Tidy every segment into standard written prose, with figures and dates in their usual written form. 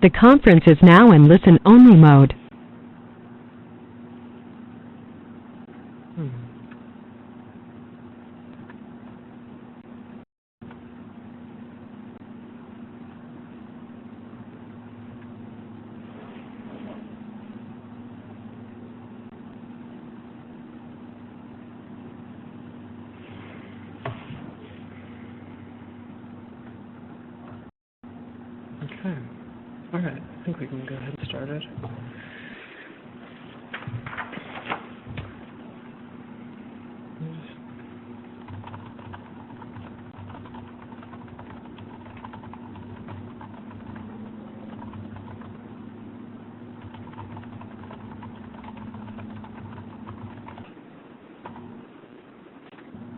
The conference is now in listen-only mode. Okay. All right. I think we can go ahead and start it.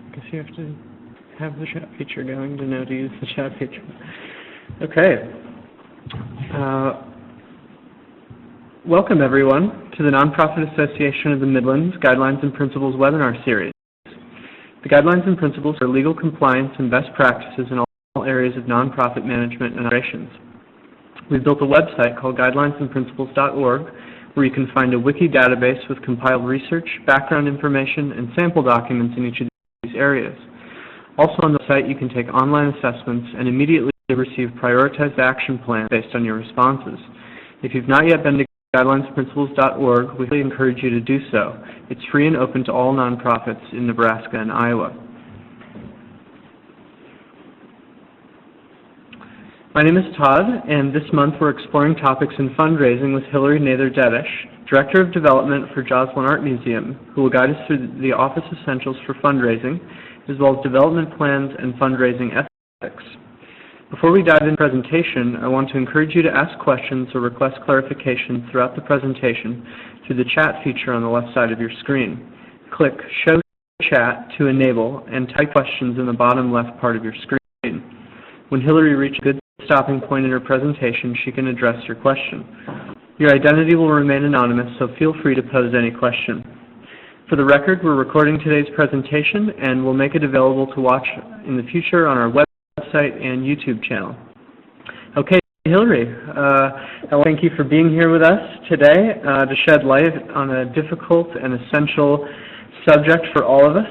I guess you have to have the chat feature going to know to use the chat feature. Okay. Welcome, everyone, to the Nonprofit Association of the Midlands Guidelines and Principles webinar series. The Guidelines and Principles are legal compliance and best practices in all areas of nonprofit management and operations. We've built a website called guidelinesandprinciples.org where you can find a wiki database with compiled research, background information, and sample documents in each of these areas. Also on the site, you can take online assessments and immediately receive prioritized action plans based on your responses. If you've not yet been to guidelinesandprinciples.org, we really encourage you to do so. It's free and open to all nonprofits in Nebraska and Iowa. My name is Todd, and this month we're exploring topics in fundraising with Nather Detisch, Director of Development for Joslin Art Museum, who will guide us through the office essentials for fundraising, as well as development plans and fundraising ethics. Before we dive into the presentation, I want to encourage you to ask questions or request clarification throughout the presentation through the chat feature on the left side of your screen. Click Show Chat to enable and type questions in the bottom left part of your screen. When Hillary reaches a good stopping point in her presentation, she can address your question. Your identity will remain anonymous, so feel free to pose any question. For the record, we're recording today's presentation and we'll make it available to watch in the future on our website and YouTube channel. Okay, Hillary, thank you for being here with us today to shed light on a difficult and essential subject for all of us.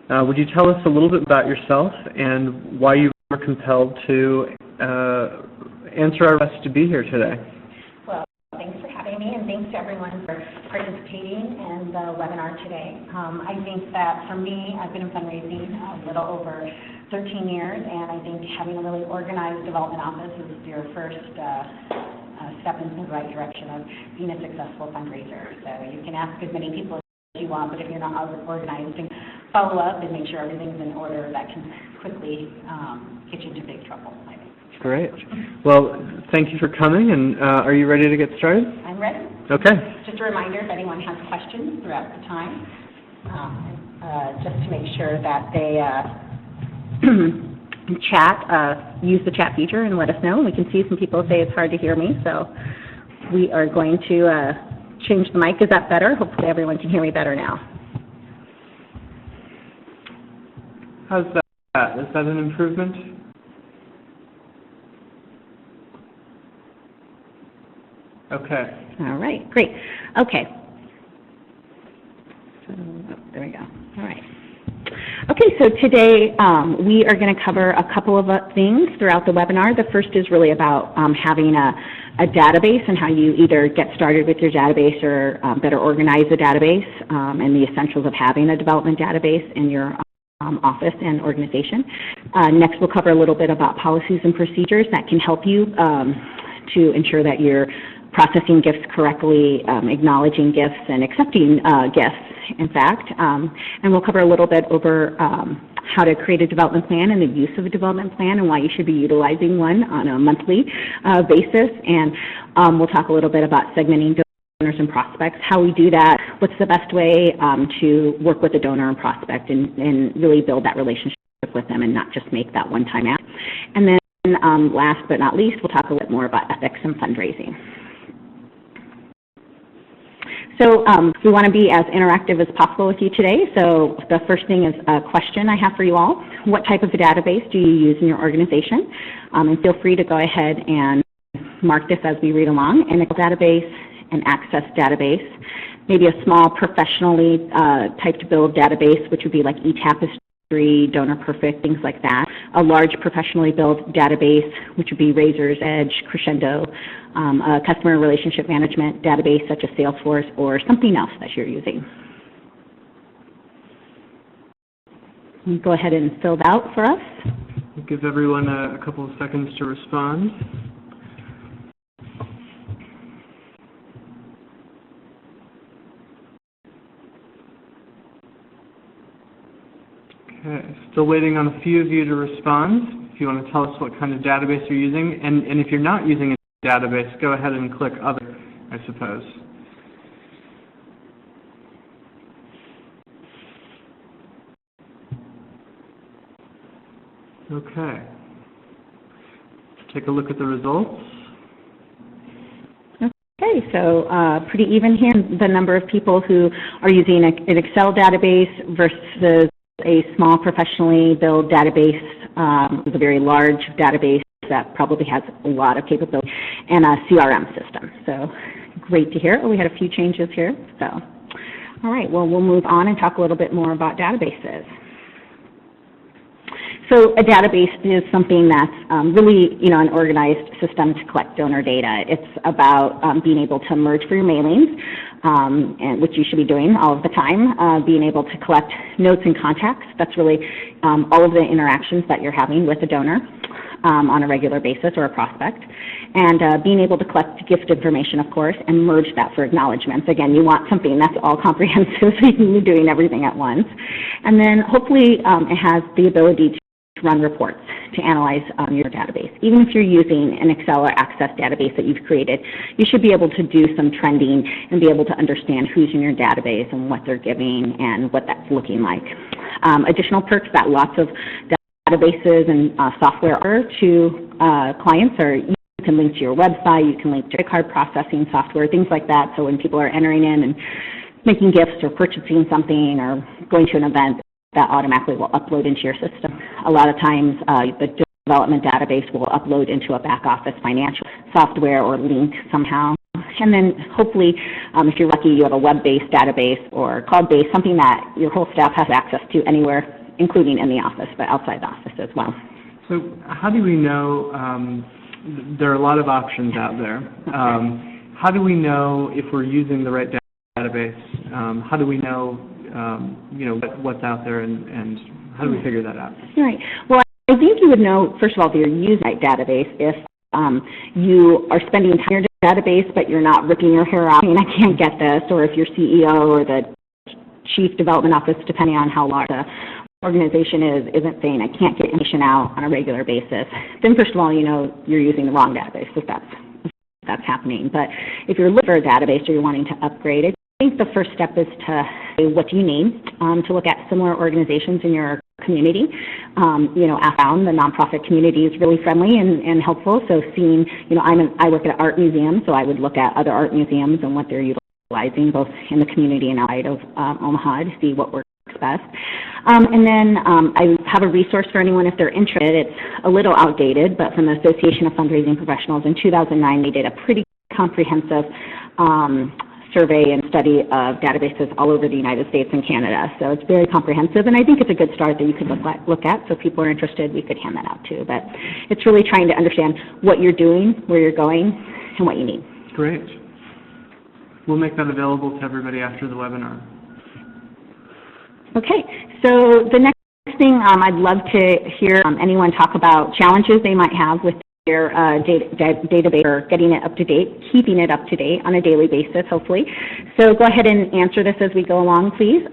Would you tell us a little bit about yourself and why you were compelled to answer our request to be here today? Well, thanks for having me, and thanks to everyone for participating in the webinar today. I think that for me, I've been in fundraising a little over 13 years, and I think having a really organized development office is your first step in the right direction of being a successful fundraiser. So you can ask as many people as you want, but if you're not organized and follow up and make sure everything's in order, that can quickly get you into big trouble, I think. Great. Well, thank you for coming, and are you ready to get started? I'm ready. Okay. Just a reminder, if anyone has questions throughout the time, just to make sure that they use the chat feature and let us know. We can see some people say it's hard to hear me, so we are going to change the mic. Is that better? Hopefully everyone can hear me better now. How's that? Is that an improvement? Okay. All right, great. Okay. So, there we go. All right. Okay, so today we are going to cover a couple of things throughout the webinar. The first is really about having a database and how you either get started with your database or better organize the database and the essentials of having a development database in your office and organization. Next, we'll cover a little bit about policies and procedures that can help you to ensure that you're processing gifts correctly, acknowledging gifts, and accepting gifts, in fact. And we'll cover a little bit over how to create a development plan and the use of a development plan and why you should be utilizing one on a monthly basis. And we'll talk a little bit about segmenting donors and prospects, how we do that, what's the best way to work with a donor and prospect and really build that relationship with them and not just make that one-time act. And then last but not least, we'll talk a bit more about ethics and fundraising. So we want to be as interactive as possible with you today. So the first thing is a question I have for you all. What type of a database do you use in your organization? And feel free to go ahead and mark this as we read along, an Excel database, an Access database, maybe a small professionally typed build database, which would be like eTapestry, Donor Perfect, things like that. A large professionally built database, which would be Razor's Edge, Crescendo, a customer relationship management database such as Salesforce, or something else that you're using. Go ahead and fill it out for us. We'll give everyone a couple of seconds to respond. Okay, still waiting on a few of you to respond. If you want to tell us what kind of database you're using, and if you're not using a database, go ahead and click Other, I suppose. Okay. Take a look at the results. Okay, so pretty even here, the number of people who are using an Excel database versus a small professionally built database, with a very large database that probably has a lot of capability, and a CRM system. So great to hear. Oh, we had a few changes here. So, all right, well, we'll move on and talk a little bit more about databases. So a database is something that's really, an organized system to collect donor data. It's about being able to merge for your mailings, and which you should be doing all of the time, being able to collect notes and contacts. That's really all of the interactions that you're having with a donor on a regular basis or a prospect. And being able to collect gift information, of course, and merge that for acknowledgments. Again, you want something that's all comprehensive so you can be doing everything at once. And then hopefully it has the ability to run reports to analyze your database. Even if you're using an Excel or Access database that you've created, you should be able to do some trending and be able to understand who's in your database and what they're giving and what that's looking like. Additional perks that lots of databases and software offer to clients are you can link to your website, you can link to card processing software, things like that. So when people are entering in and making gifts or purchasing something or going to an event, that automatically will upload into your system. A lot of times the development database will upload into a back office financial software or link somehow. And then hopefully, if you're lucky, you have a web-based database or cloud-based, something that your whole staff has access to anywhere, including in the office, but outside the office as well. So how do we know, there are a lot of options out there. How do we know if we're using the right database? How do we know what's out there, and how do we figure that out? Right. Well, I think you would know, first of all, if you're using that database, if you are spending time in your database, but you're not ripping your hair out, I can't get this, or if your CEO or the Chief Development Office, depending on how large the organization isn't saying, I can't get information out on a regular basis, then first of all, you're using the wrong database if that's happening. But if you're looking for a database or you're wanting to upgrade it, I think the first step is to say what do you need to look at similar organizations in your community. I found the nonprofit community is really friendly and helpful. So seeing, I work at an art museum, so I would look at other art museums and what they're utilizing both in the community and outside of Omaha to see what works best. And then I have a resource for anyone if they're interested. It's a little outdated, but from the Association of Fundraising Professionals in 2009, they did a pretty comprehensive survey and study of databases all over the United States and Canada. So it's very comprehensive, and I think it's a good start that you could look at. So if people are interested, we could hand that out too. But it's really trying to understand what you're doing, where you're going, and what you need. Great. We'll make that available to everybody after the webinar. Okay, so the next thing I'd love to hear anyone talk about challenges they might have with their database or getting it up to date, keeping it up to date on a daily basis, hopefully. So go ahead and answer this as we go along, please.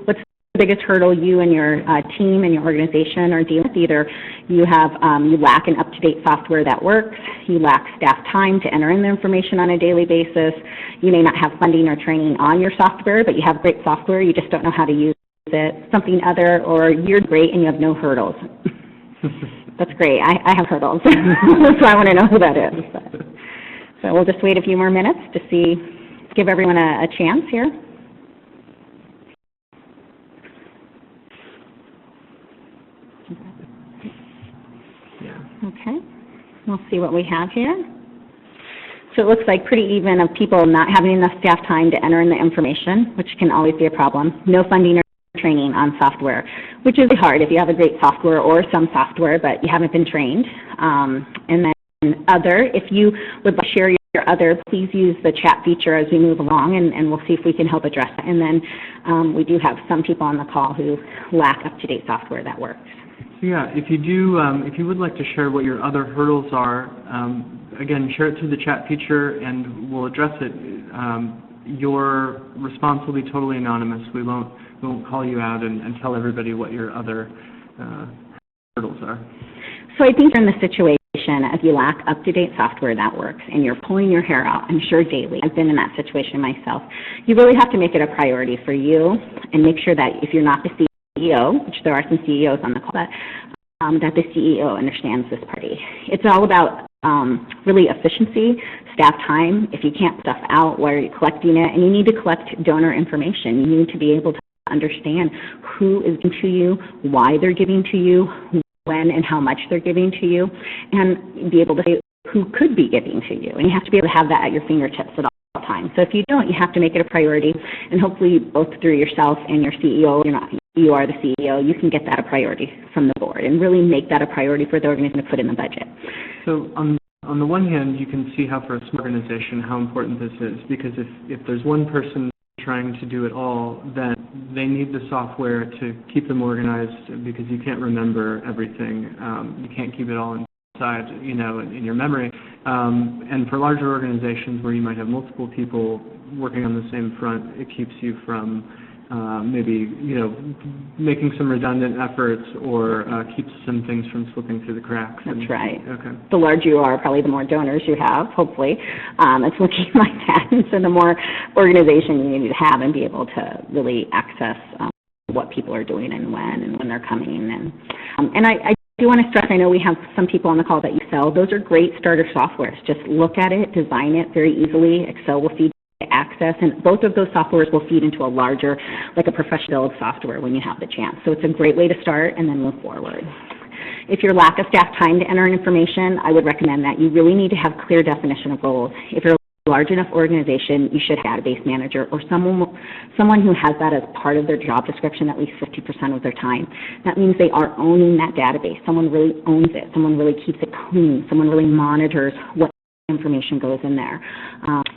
What's the biggest hurdle you and your team and your organization are dealing with? Either you lack an up-to-date software that works, you lack staff time to enter in the information on a daily basis, you may not have funding or training on your software, but you have great software, you just don't know how to use it, something other, or you're great and you have no hurdles. That's great. I have hurdles, so I want to know who that is. So we'll just wait a few more minutes to give everyone a chance here. Yeah. Okay. We'll see what we have here. So it looks like pretty even of people not having enough staff time to enter in the information, which can always be a problem. No funding or training on software, which is hard if you have a great software or some software, but you haven't been trained. And then other, if you would like to share your other, please use the chat feature as we move along, and we'll see if we can help address it. And then we do have some people on the call who lack up-to-date software that works. Yeah, if you would like to share what your other hurdles are, again, share it through the chat feature and we'll address it. Your response will be totally anonymous. We won't call you out and tell everybody what your other hurdles are. So I think you're in the situation if you lack up-to-date software that works and you're pulling your hair out, I'm sure daily. I've been in that situation myself. You really have to make it a priority for you and make sure that if you're not the CEO, which there are some CEOs on the call, that the CEO understands this party. It's all about really efficiency, staff time. If you can't stuff out, why are you collecting it? And you need to collect donor information. You need to be able to understand who is giving to you, why they're giving to you, when and how much they're giving to you, and be able to say who could be giving to you. And you have to be able to have that at your fingertips at all times. So if you don't, you have to make it a priority, and hopefully both through yourself and your CEO, you are the CEO, you can get that a priority from the board and really make that a priority for the organization to put in the budget. So on the one hand, you can see how for a small organization how important this is, because if there's one person trying to do it all, then they need the software to keep them organized, because you can't remember everything. You can't keep it all inside, in your memory. And for larger organizations where you might have multiple people working on the same front, it keeps you from maybe, making some redundant efforts or keeps some things from slipping through the cracks. That's right. Okay. The larger you are, probably the more donors you have, hopefully. It's looking like that. And so the more organization you need to have and be able to really access what people are doing and when they're coming. And I do want to stress, I know we have some people on the call that you sell. Those are great starter softwares. Just look at it, design it very easily. Excel will feed access, and both of those softwares will feed into a larger, like a professional software when you have the chance. So it's a great way to start and then move forward. If you lack of staff time to enter information, I would recommend that you really need to have clear definition of goals. If you're a large enough organization, you should have a database manager or someone who has that as part of their job description at least 50% of their time. That means they are owning that database. Someone really owns it. Someone really keeps it clean. Someone really monitors what information goes in there.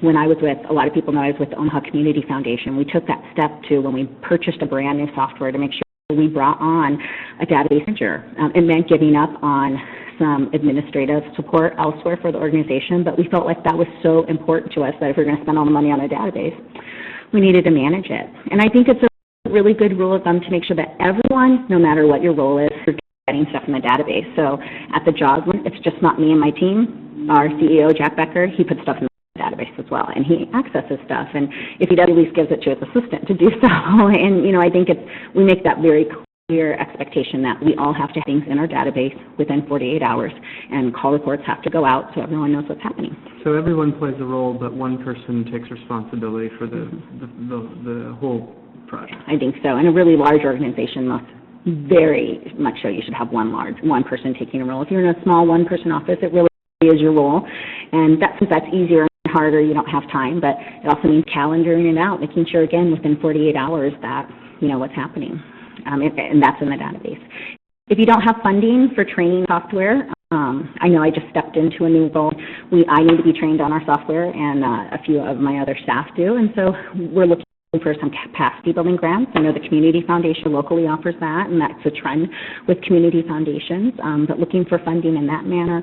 When I was with, a lot of people know I was with the Omaha Community Foundation, we took that step to when we purchased a brand new software to make sure we brought on a database manager. It meant giving up on some administrative support elsewhere for the organization, but we felt like that was so important to us that if we're going to spend all the money on a database, we needed to manage it. And I think it's a really good rule of thumb to make sure that everyone, no matter what your role is, you're getting stuff in the database. So at the job, it's just not me and my team. Our CEO, Jack Becker, he puts stuff in the database as well, and he accesses stuff. And if he does, at least gives it to his assistant to do so. And, I think we make that very clear expectation that we all have to have things in our database within 48 hours, and call reports have to go out so everyone knows what's happening. So everyone plays a role, but one person takes responsibility for the whole project. I think so. In a really large organization, very much so you should have one person taking a role. If you're in a small one-person office, it really is your role, and since that's easier and harder, you don't have time, but it also means calendaring it out, making sure, again, within 48 hours that you know what's happening, and that's in the database. If you don't have funding for training software, I know I just stepped into a new role. I need to be trained on our software, and a few of my other staff do, and so we're looking for some capacity building grants. I know the Community Foundation locally offers that, and that's a trend with community foundations, but looking for funding in that manner.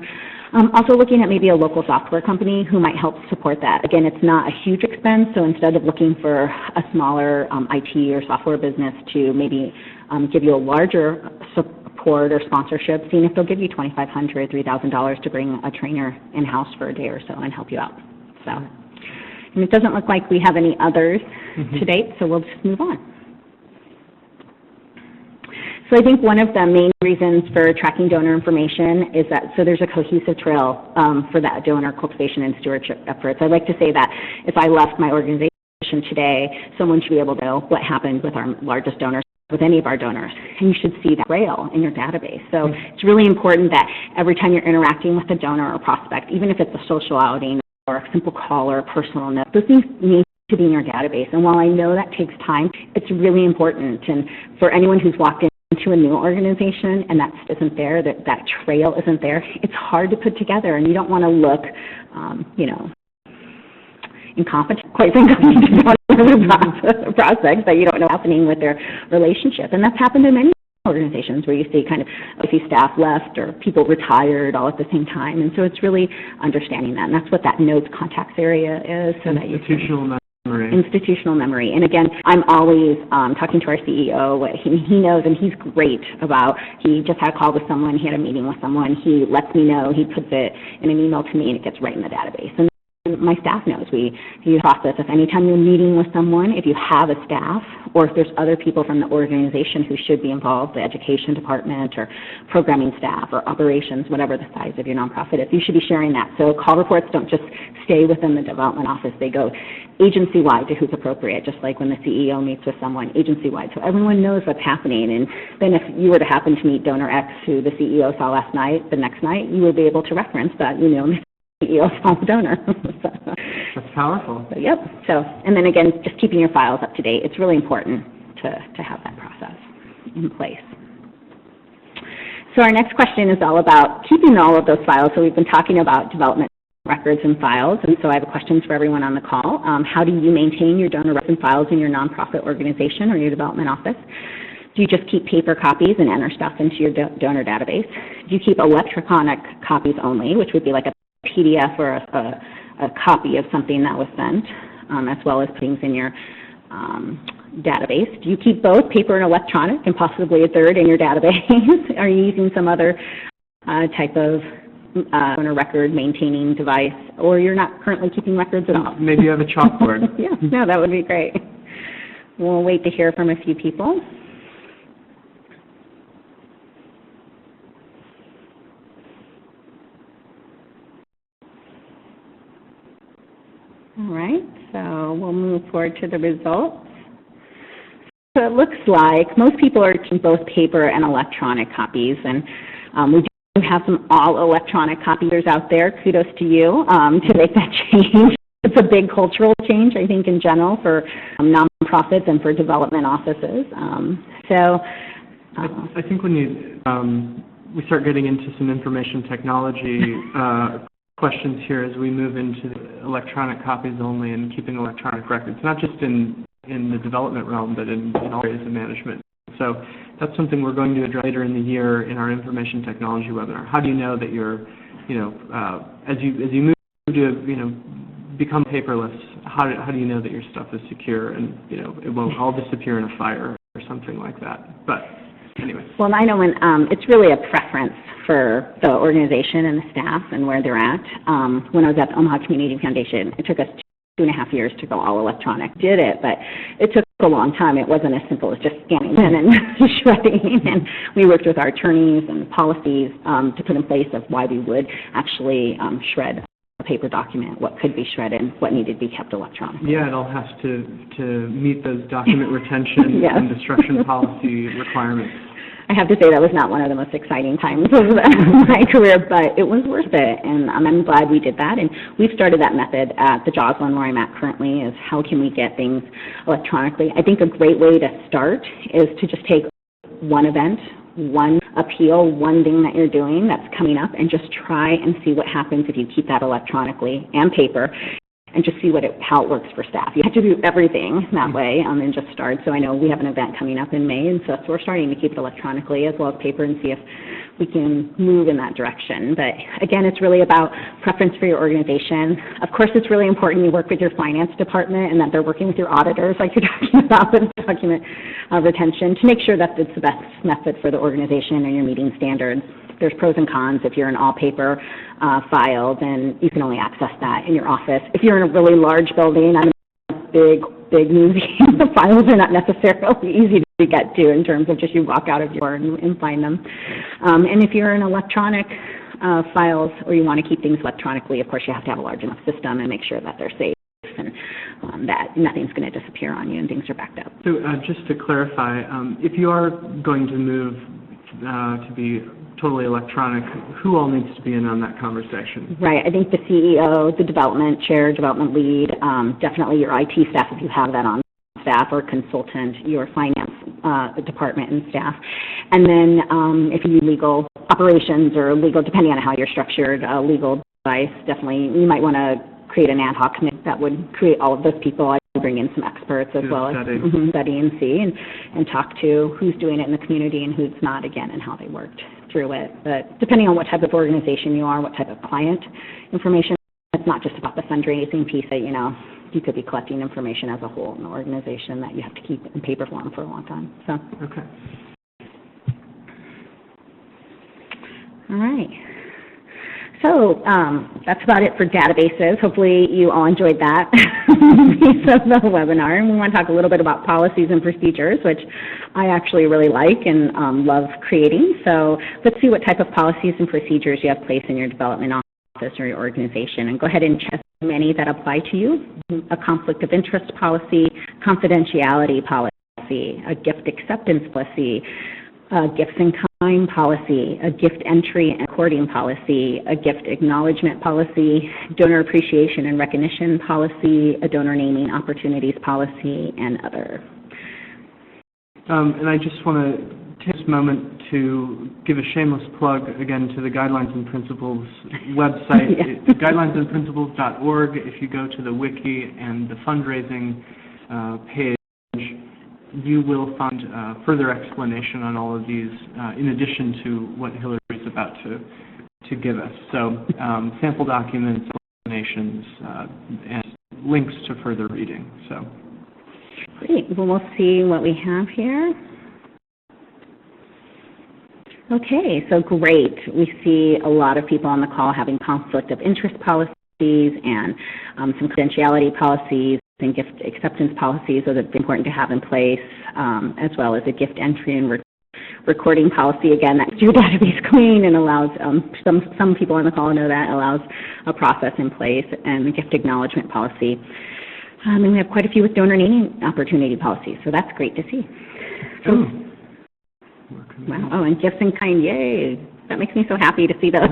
Also looking at maybe a local software company who might help support that. Again, it's not a huge expense, so instead of looking for a smaller IT or software business to maybe give you a larger support or sponsorship, seeing if they'll give you $2,500, $3,000 to bring a trainer in-house for a day or so and help you out. So, and it doesn't look like we have any others to date, so we'll just move on. So I think one of the main reasons for tracking donor information is that so there's a cohesive trail for that donor cultivation and stewardship efforts. I'd like to say that if I left my organization today, someone should be able to know what happened with our largest donors with any of our donors, and you should see that trail in your database. So it's really important that every time you're interacting with a donor or prospect, even if it's a social outing or a simple call or a personal note, those things need to be in your database. And while I know that takes time, it's really important. And for anyone who's walked into a new organization and that isn't there, that trail isn't there, it's hard to put together, and you don't want to look, incompetent, quite frankly, to prospects that you don't know what's happening with their relationship. And that's happened in many organizations where you see staff left or people retired all at the same time. And so it's really understanding that. And that's what that notes contacts area is. So that institutional memory. And again, I'm always talking to our CEO. He knows, and he's great about, he just had a call with someone, he had a meeting with someone, he lets me know, he puts it in an email to me, and it gets right in the database. And my staff knows. We use process. If anytime you're meeting with someone, if you have a staff, or if there's other people from the organization who should be involved, the education department or programming staff or operations, whatever the size of your nonprofit is, you should be sharing that. So call reports don't just stay within the development office. They go agency-wide to who's appropriate, just like when the CEO meets with someone, agency-wide. So everyone knows what's happening. And then if you were to happen to meet donor X, who the CEO saw last night, the next night, you would be able to reference that, CEO saw the donor. That's powerful. So, yep. So, and then again, just keeping your files up to date. It's really important to have that process in place. So our next question is all about keeping all of those files. So we've been talking about development records and files, and so I have questions for everyone on the call. How do you maintain your donor records and files in your nonprofit organization or your development office? Do you just keep paper copies and enter stuff into your donor database? Do you keep electronic copies only, which would be like a PDF or a copy of something that was sent, as well as things in your database? Do you keep both, paper and electronic, and possibly a third in your database? Are you using some other type of donor record maintaining device, or you're not currently keeping records at all? Maybe you have a chalkboard. Yeah, no, that would be great. We'll wait to hear from a few people. All right, so we'll move forward to the results. So it looks like most people are keeping both paper and electronic copies, and we do have some all-electronic copiers out there. Kudos to you to make that change. It's a big cultural change, I think, in general for nonprofits and for development offices. I think when we start getting into some information technology questions here as we move into the electronic copies only and keeping electronic records, not just in the development realm, but in all areas of management. So that's something we're going to address later in the year in our information technology webinar. How do you know that you're, as you move to, become paperless, how do you know that your stuff is secure and, it won't all disappear in a fire or something like that? But anyway. Well, I know when it's really a preference for the organization and the staff and where they're at. When I was at the Omaha Community Foundation, it took us 2.5 years to go all electronic. Did it, but it took a long time. It wasn't as simple as just scanning in and shredding. And we worked with our attorneys and policies to put in place of why we would actually shred a paper document, what could be shredded, what needed to be kept electronic. Yeah, it all has to meet those document retention yes. and destruction policy requirements. I have to say that was not one of the most exciting times of my career, but it was worth it, and I'm glad we did that. And we've started that method at the Joslyn, where I'm at currently, is how can we get things electronically. I think a great way to start is to just take one event, one appeal, one thing that you're doing that's coming up, and just try and see what happens if you keep that electronically and paper, and just see how it works for staff. You have to do everything that way and just start. So I know we have an event coming up in May, and so we're starting to keep it electronically as well as paper and see if we can move in that direction. But again, it's really about preference for your organization. Of course, it's really important you work with your finance department and that they're working with your auditors, like you're talking about with document retention, to make sure that it's the best method for the organization and your meeting standards. There's pros and cons. If you're an all-paper file, then you can only access that in your office. If you're in a really large building, I'm in a big museum, the files are not necessarily easy to get to in terms of just you walk out of your door and find them. And if you're in electronic files or you want to keep things electronically, of course you have to have a large enough system and make sure that they're safe and that nothing's going to disappear on you and things are backed up. So just to clarify, if you are going to move to be totally electronic, who all needs to be in on that conversation? Right. I think the CEO, the development chair, development lead, definitely your IT staff if you have that on staff, or consultant, your finance department and staff. And then if you do legal operations or legal, depending on how you're structured, legal advice, definitely you might want to create an ad hoc committee that would create all of those people. I would bring in some experts as well as study and see and talk to who's doing it in the community and who's not, again, and how they worked through it. But depending on what type of organization you are, what type of client information, it's not just about the fundraising piece that, you could be collecting information as a whole in the organization that you have to keep in paper form for a long time. So. Okay. All right. So that's about it for databases. Hopefully you all enjoyed that piece of the webinar. And we want to talk a little bit about policies and procedures, which I actually really like and love creating. So let's see what type of policies and procedures you have placed in your development office or your organization, and go ahead and check many that apply to you. A conflict of interest policy, confidentiality policy, a gift acceptance policy, a gifts in kind policy, a gift entry and recording policy, a gift acknowledgement policy, donor appreciation and recognition policy, a donor naming opportunities policy, and other. And I just want to take this moment to give a shameless plug again to the Guidelines and Principles website. It's guidelandandprinciples.org. If you go to the wiki and the fundraising page, you will find further explanation on all of these in addition to what Hillary is about to give us. So sample documents, explanations, and links to further reading. So. Great. Well, we'll see what we have here. Okay, so great. We see a lot of people on the call having conflict of interest policies and some confidentiality policies and gift acceptance policies that are important to have in place, as well as a gift entry and recording policy. Again, that keeps your database clean and allows, some people on the call know that, allows a process in place, and the gift acknowledgement policy. And we have quite a few with donor naming opportunity policies, so that's great to see. So, wow. Oh, and gifts in kind, yay. That makes me so happy to see those.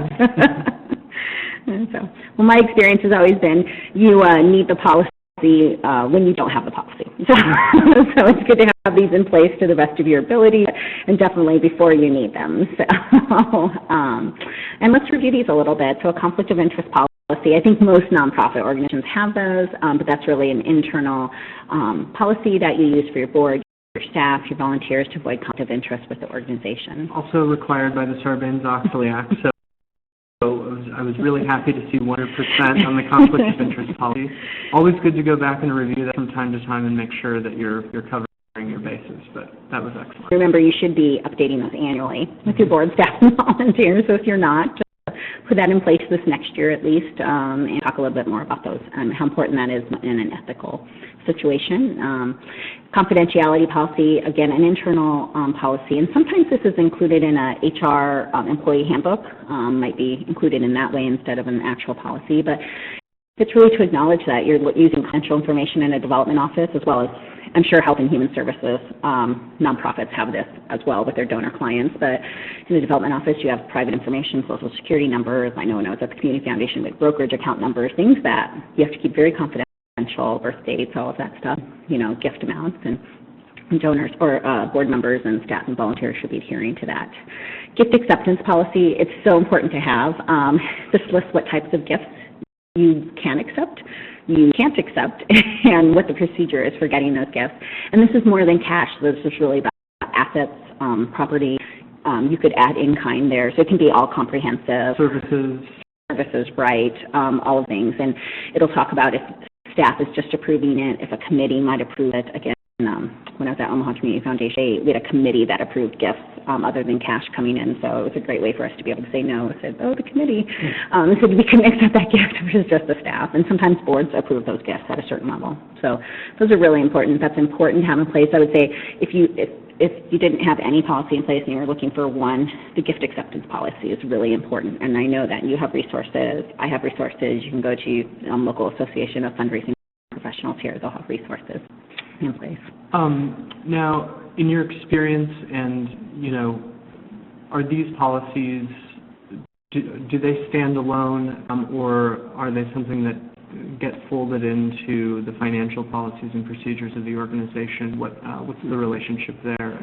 So, well, my experience has always been you need the policy when you don't have the policy. So it's good to have these in place to the best of your ability, and definitely before you need them. So, and let's review these a little bit. So a conflict of interest policy, I think most nonprofit organizations have those, but that's really an internal policy that you use for your board, your staff, your volunteers to avoid conflict of interest with the organization. Also required by the Sarbanes-Oxley Act. So I was really happy to see 100% on the conflict of interest policy. Always good to go back and review that from time to time and make sure that you're covering your bases, but that was excellent. Remember, you should be updating those annually with your board staff and volunteers, so if you're not, put that in place this next year at least, and talk a little bit more about those and how important that is in an ethical situation. Confidentiality policy, again, an internal policy, and sometimes this is included in a HR employee handbook, might be included in that way instead of an actual policy, but it's really to acknowledge that you're using confidential information in a development office, as well as, I'm sure, Health and Human Services nonprofits have this as well with their donor clients, but in the development office you have private information, social security numbers, I know at the Community Foundation with brokerage account numbers, things that you have to keep very confidential, birth dates, all of that stuff, gift amounts, and donors or board members and staff and volunteers should be adhering to that. Gift acceptance policy, it's so important to have. This lists what types of gifts you can accept, you can't accept, and what the procedure is for getting those gifts. And this is more than cash. This is really about assets, property. You could add in-kind there, so it can be all comprehensive. Services, right, all of things. And it'll talk about if staff is just approving it, if a committee might approve it. Again, when I was at Omaha Community Foundation, we had a committee that approved gifts other than cash coming in, so it was a great way for us to be able to say no. I said, oh, the committee. So we couldn't accept that gift, which is just the staff. And sometimes boards approve those gifts at a certain level. So those are really important. That's important to have in place. I would say if you didn't have any policy in place and you're looking for one, the gift acceptance policy is really important. And I know that you have resources. I have resources. You can go to local association of fundraising professionals professionals here. They'll have resources in place. Now, in your experience and, are these policies, do they stand alone, or are they something that get folded into the financial policies and procedures of the organization? What's the relationship there?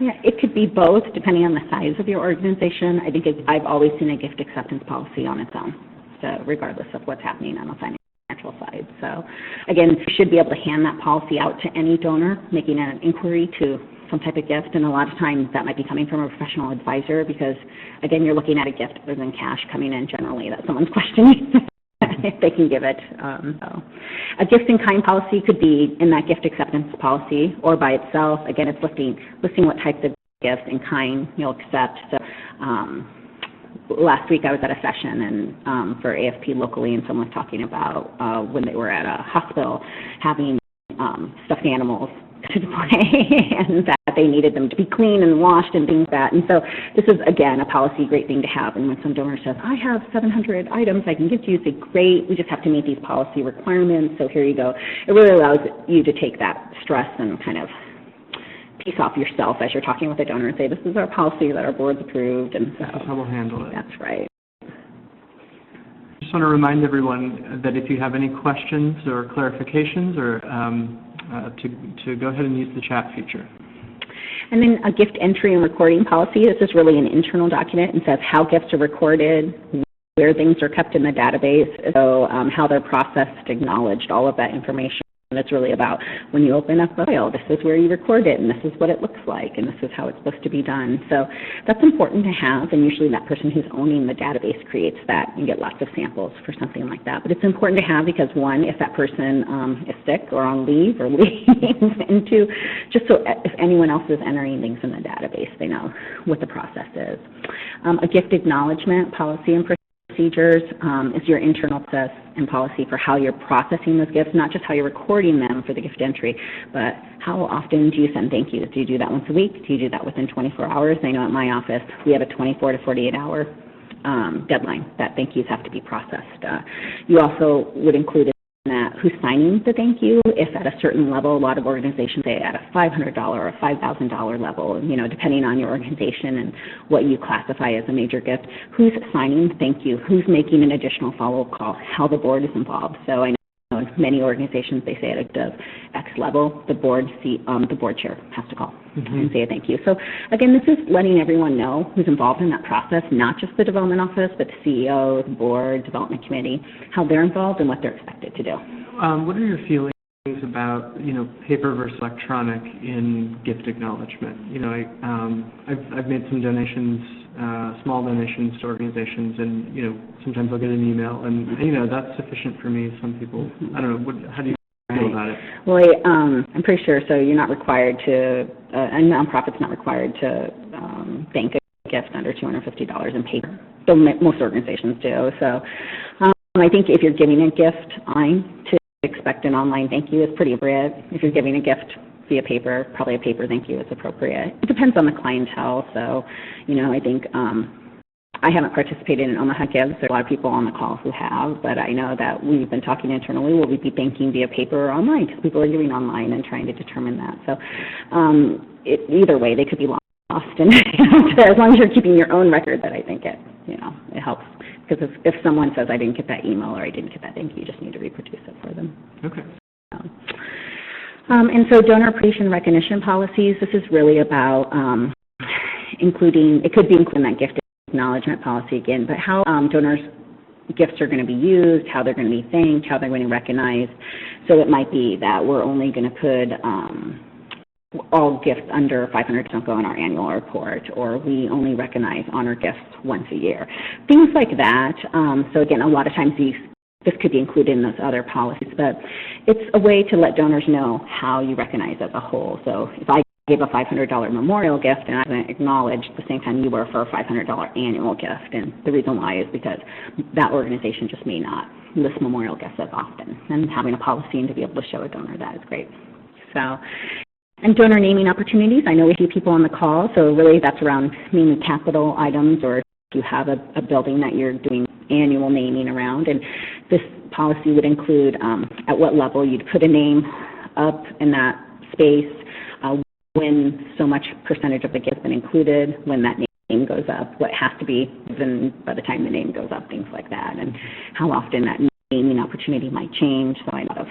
Yeah, it could be both, depending on the size of your organization. I think I've always seen a gift acceptance policy on its own, so regardless of what's happening on the financial side. So, again, you should be able to hand that policy out to any donor making an inquiry to some type of gift, and a lot of times that might be coming from a professional advisor because, again, you're looking at a gift other than cash coming in generally that someone's questioning if they can give it. So. A gift in kind policy could be in that gift acceptance policy or by itself. Again, it's listing what types of gifts in kind you'll accept. So last week I was at a session and for AFP locally, and someone was talking about when they were at a hospital having stuffed animals to display and that they needed them to be clean and washed and things like that. And so this is, again, a policy, great thing to have. And when some donor says, I have 700 items I can give to you, say, great, we just have to meet these policy requirements, so here you go. It really allows you to take that stress and kind of piece off yourself as you're talking with a donor and say, this is our policy that our board's approved. And so this is how we'll handle it. That's right. Just want to remind everyone that if you have any questions or clarifications or to go ahead and use the chat feature. And then a gift entry and recording policy. This is really an internal document and says how gifts are recorded, where things are kept in the database, so how they're processed, acknowledged, all of that information. And it's really about when you open up a file, this is where you record it, and this is what it looks like, and this is how it's supposed to be done. So that's important to have, and usually that person who's owning the database creates that. You get lots of samples for something like that. But it's important to have because, one, if that person is sick or on leave or leaves, and two, just so if anyone else is entering things in the database, they know what the process is. A gift acknowledgement policy and procedures is your internal process and policy for how you're processing those gifts, not just how you're recording them for the gift entry, but how often do you send thank yous? Do you do that once a week? Do you do that within 24 hours? I know at my office we have a 24 to 48 hour deadline that thank yous have to be processed. You also would include in that who's signing the thank you. If at a certain level, a lot of organizations say at a $500 or a $5,000 level, depending on your organization and what you classify as a major gift, who's signing the thank you, who's making an additional follow-up call, how the board is involved. So I know in many organizations they say at a X level, the board chair has to call and say a thank you. So again, this is letting everyone know who's involved in that process, not just the development office, but the CEO, the board, development committee, how they're involved and what they're expected to do. What are your feelings about paper versus electronic in gift acknowledgement? I've made some donations, small donations to organizations, and sometimes I'll get an email, and that's sufficient for me. Some people, I don't know. How do you feel about it? Well, I'm pretty sure. So you're not required to, a nonprofit's not required to thank a gift under $250 in paper. So most organizations do. So I think if you're giving a gift online, to expect an online thank you is pretty appropriate. If you're giving a gift via paper, probably a paper thank you is appropriate. It depends on the clientele. So, I think I haven't participated in Omaha Gives. There's a lot of people on the call who have, but I know that we've been talking internally, will we be thanking via paper or online? Because people are giving online and trying to determine that. So either way, they could be lost. And as long as you're keeping your own record, that I think it helps. Because if someone says, I didn't get that email or I didn't get that thank you, you just need to reproduce it for them. Okay. And so donor appreciation recognition policies, this is really about including, it could be including that gift acknowledgement policy again, but how donors' gifts are going to be used, how they're going to be thanked, how they're going to be recognized. So it might be that we're only going to put all gifts under $500 don't go in our annual report, or we only recognize honor gifts once a year. Things like that. So again, a lot of times this could be included in those other policies, but it's a way to let donors know how you recognize as a whole. So if I gave a $500 memorial gift and I wasn't acknowledged at the same time you were for a $500 annual gift, and the reason why is because that organization just may not list memorial gifts as often, and having a policy and to be able to show a donor that is great. So. And donor naming opportunities. I know we have people on the call, so really that's around mainly capital items, or if you have a building that you're doing annual naming around. And this policy would include at what level you'd put a name up in that space, when so much percentage of the gift has been included, when that name goes up, what has to be given by the time the name goes up, things like that, and how often that naming opportunity might change. So I know of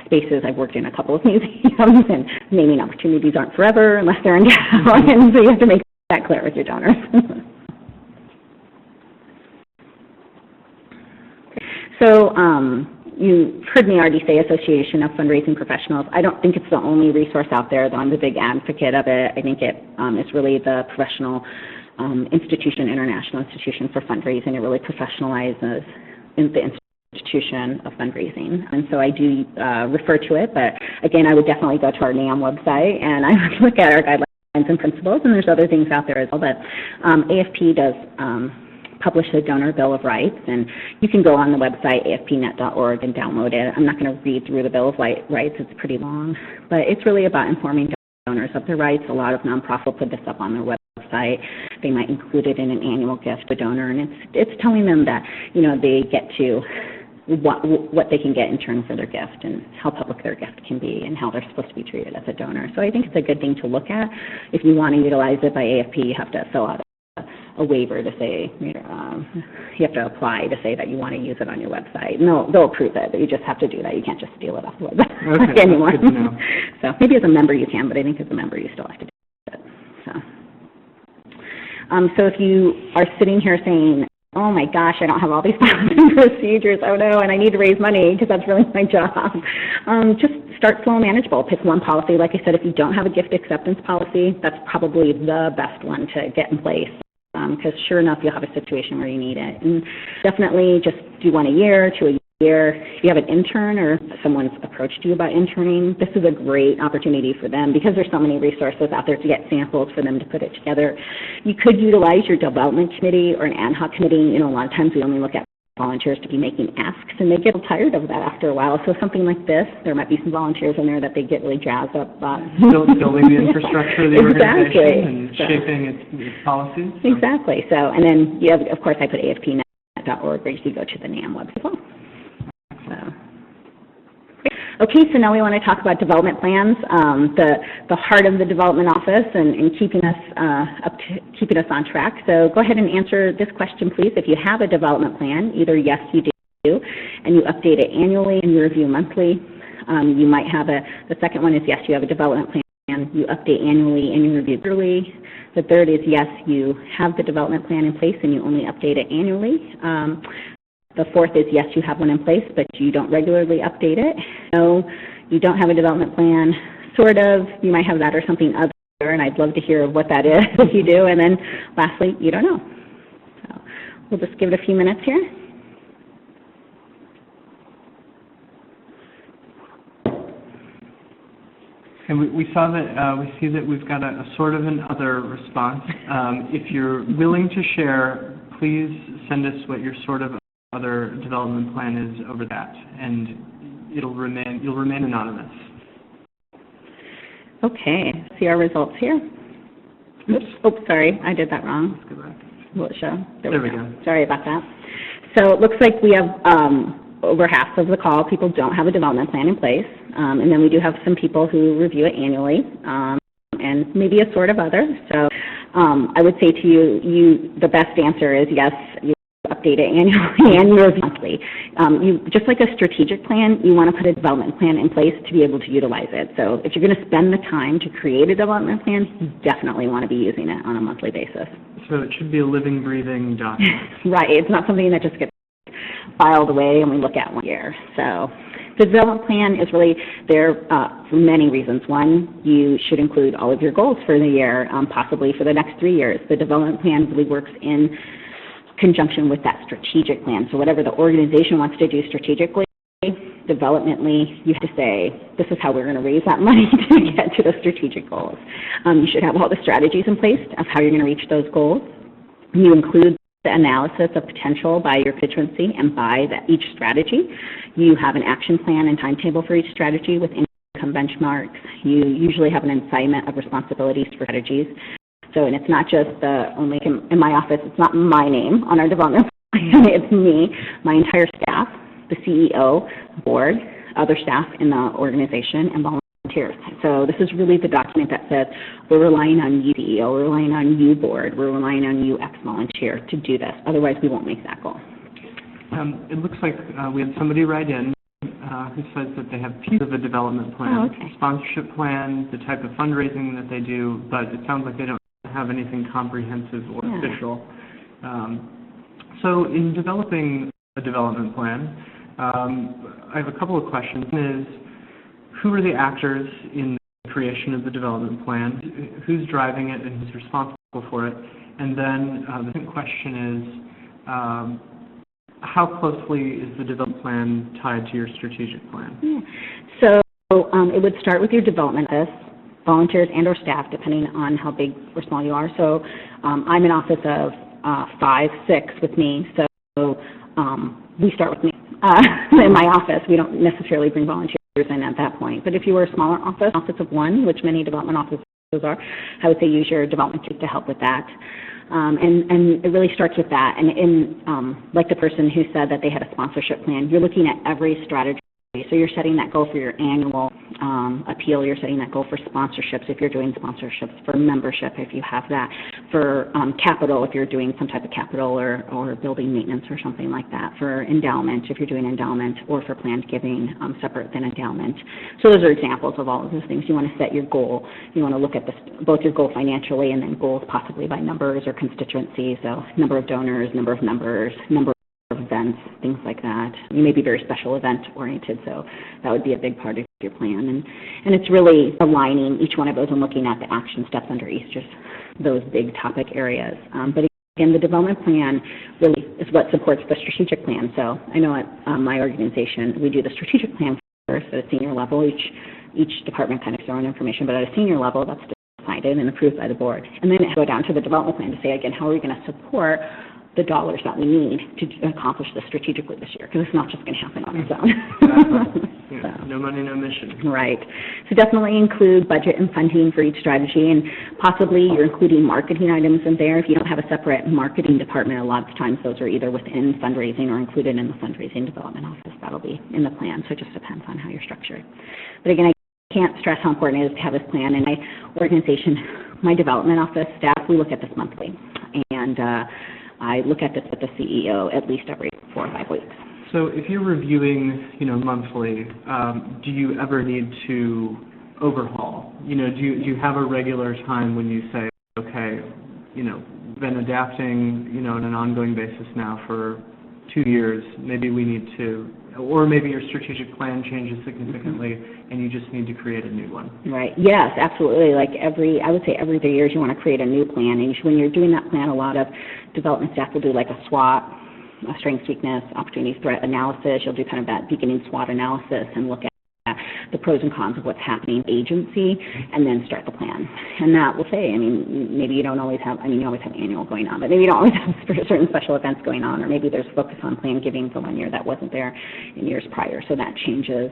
spaces, I've worked in a couple of museums, and naming opportunities aren't forever unless they're endowed, and so you have to make that clear with your donors. So you heard me already say Association of Fundraising Professionals. I don't think it's the only resource out there, though I'm a big advocate of it. I think it is really the professional international institution for fundraising. It really professionalizes the institution of fundraising. And so I do refer to it, but again, I would definitely go to our NAM website and I would look at our guidelines and principles, and there's other things out there as well. But AFP does publish a donor bill of rights, and you can go on the website afpnet.org and download it. I'm not going to read through the bill of rights, it's pretty long, but it's really about informing donors of their rights. A lot of nonprofits will put this up on their website. They might include it in an annual gift to a donor, and it's telling them that, you know, they get to what they can get in turn for their gift and how public their gift can be and how they're supposed to be treated as a donor. So I think it's a good thing to look at. If you want to utilize it by AFP, you have to fill out a waiver to say, you have to apply to say that you want to use it on your website. And they'll approve it, but you just have to do that. You can't just steal it off the website anymore. Good to know. So maybe as a member you can, but I think as a member you still have to do it. So if you are sitting here saying, oh my gosh, I don't have all these policies and procedures, oh no, and I need to raise money because that's really my job, just start slow and manageable. Pick one policy. Like I said, if you don't have a gift acceptance policy, that's probably the best one to get in place. Because sure enough, you'll have a situation where you need it. And definitely just do one a year, two a year. If you have an intern or someone's approached you about interning, this is a great opportunity for them because there's so many resources out there to get samples for them to put it together. You could utilize your development committee or an ad hoc committee. You know, a lot of times we only look at volunteers to be making asks, and they get tired of that after a while. So something like this, there might be some volunteers in there that they get really jazzed up about. Building the infrastructure of the organization and shaping its policies. So. Exactly. So, and then you have, of course, I put afpnet.org where you can go to the NAM website as well. So. Okay, so now we want to talk about development plans, the heart of the development office, and keeping us keeping us on track. So go ahead and answer this question, please. If you have a development plan, either yes, you do, and you update it annually and you review monthly. You might have the second one is yes, you have a development plan, you update annually and you review yearly. The third is yes, you have the development plan in place and you only update it annually. The fourth is yes, you have one in place, but you don't regularly update it. No, you don't have a development plan, sort of. You might have that or something other, and I'd love to hear what that is if you do. And then lastly, you don't know. So we'll just give it a few minutes here. And we saw that we see that we've got a sort of an other response. If you're willing to share, please send us what your sort of other development plan is over that, and you'll remain anonymous. Okay, see our results here. Oops, sorry, I did that wrong. Let's go back. Will it show? There we go. Sorry about that. So it looks like we have over half of the call, people don't have a development plan in place, and then we do have some people who review it annually, and maybe a sort of other. So I would say to you, the best answer is yes, you update it annually and you review monthly. Just like a strategic plan, you want to put a development plan in place to be able to utilize it. So if you're going to spend the time to create a development plan, you definitely want to be using it on a monthly basis. So it should be a living, breathing document. Right. It's not something that just gets filed away and we look at one year. So the development plan is really there for many reasons. One, you should include all of your goals for the year, possibly for the next 3 years. The development plan really works in conjunction with that strategic plan. So whatever the organization wants to do strategically, developmentally, you have to say, this is how we're going to raise that money to get to the strategic goals. You should have all the strategies in place of how you're going to reach those goals. You include the analysis of potential by your constituency and by each strategy. You have an action plan and timetable for each strategy with income benchmarks. You usually have an assignment of responsibilities for strategies. So, and it's not just only in my office, it's not my name on our development plan, it's me, my entire staff. the CEO, board, other staff in the organization, and volunteers. So this is really the document that says we're relying on you, CEO, we're relying on you, board, we're relying on you, ex-volunteer, to do this. Otherwise, we won't make that goal. It looks like we had somebody write in who says that they have pieces of a development plan, Oh, okay. sponsorship plan, the type of fundraising that they do, but it sounds like they don't have anything comprehensive or official. So in developing a development plan, I have a couple of questions. One is, who are the actors in the creation of the development plan? Who's driving it and who's responsible for it? And then the second question is, how closely is the development plan tied to your strategic plan? So it would start with your development office, volunteers and or staff, depending on how big or small you are. So I'm an office of 5, 6 with me, so we start with me. In my office, we don't necessarily bring volunteers in at that point. But if you were a smaller office of 1, which many development offices are, I would say use your development team to help with that. And it really starts with that. And like the person who said that they had a sponsorship plan, you're looking at every strategy. So you're setting that goal for your annual appeal. You're setting that goal for sponsorships if you're doing sponsorships, for membership if you have that, for capital if you're doing some type of capital or building maintenance or something like that, for endowment if you're doing endowment, or for planned giving separate than endowment. So those are examples of all of those things. You want to set your goal. You want to look at both your goal financially and then goals possibly by numbers or constituencies, so number of donors, number of members, number of events, things like that. You may be very special event oriented, so that would be a big part of your plan. And it's really aligning each one of those and looking at the action steps under each of those big topic areas. But again, the development plan really is what supports the strategic plan. So I know at my organization, we do the strategic plan first at a senior level. Each department kind of their own information, but at a senior level, that's decided and approved by the board. And then it go down to the development plan to say, again, how are we going to support the dollars that we need to accomplish this strategically this year, because it's not just going to happen on its own. Exactly. Yeah. So, no money, no mission. Right. So definitely include budget and funding for each strategy, and possibly you're including marketing items in there. If you don't have a separate marketing department, a lot of times those are either within fundraising or included in the fundraising development office. That'll be in the plan, so it just depends on how you're structured. But again, I can't stress how important it is to have this plan. In my organization, my development office staff, we look at this monthly, and I look at this with the CEO at least every 4 or 5 weeks. So if you're reviewing, monthly, do you ever need to overhaul? Do you have a regular time when you say, okay, been adapting, on an ongoing basis now for 2 years, maybe we need to, or maybe your strategic plan changes significantly and you just need to create a new one. Right. Yes, absolutely. I would say every 3 years you want to create a new plan. And when you're doing that plan, a lot of development staff will do like a SWOT, a strengths, weakness, opportunity, threat analysis. You'll do kind of that beginning SWOT analysis and look at the pros and cons of what's happening in the agency, and then start the plan. And that will say, maybe you don't always have, you always have annual going on, but maybe you don't always have certain special events going on, or maybe there's focus on planned giving for 1 year that wasn't there in years prior, so that changes.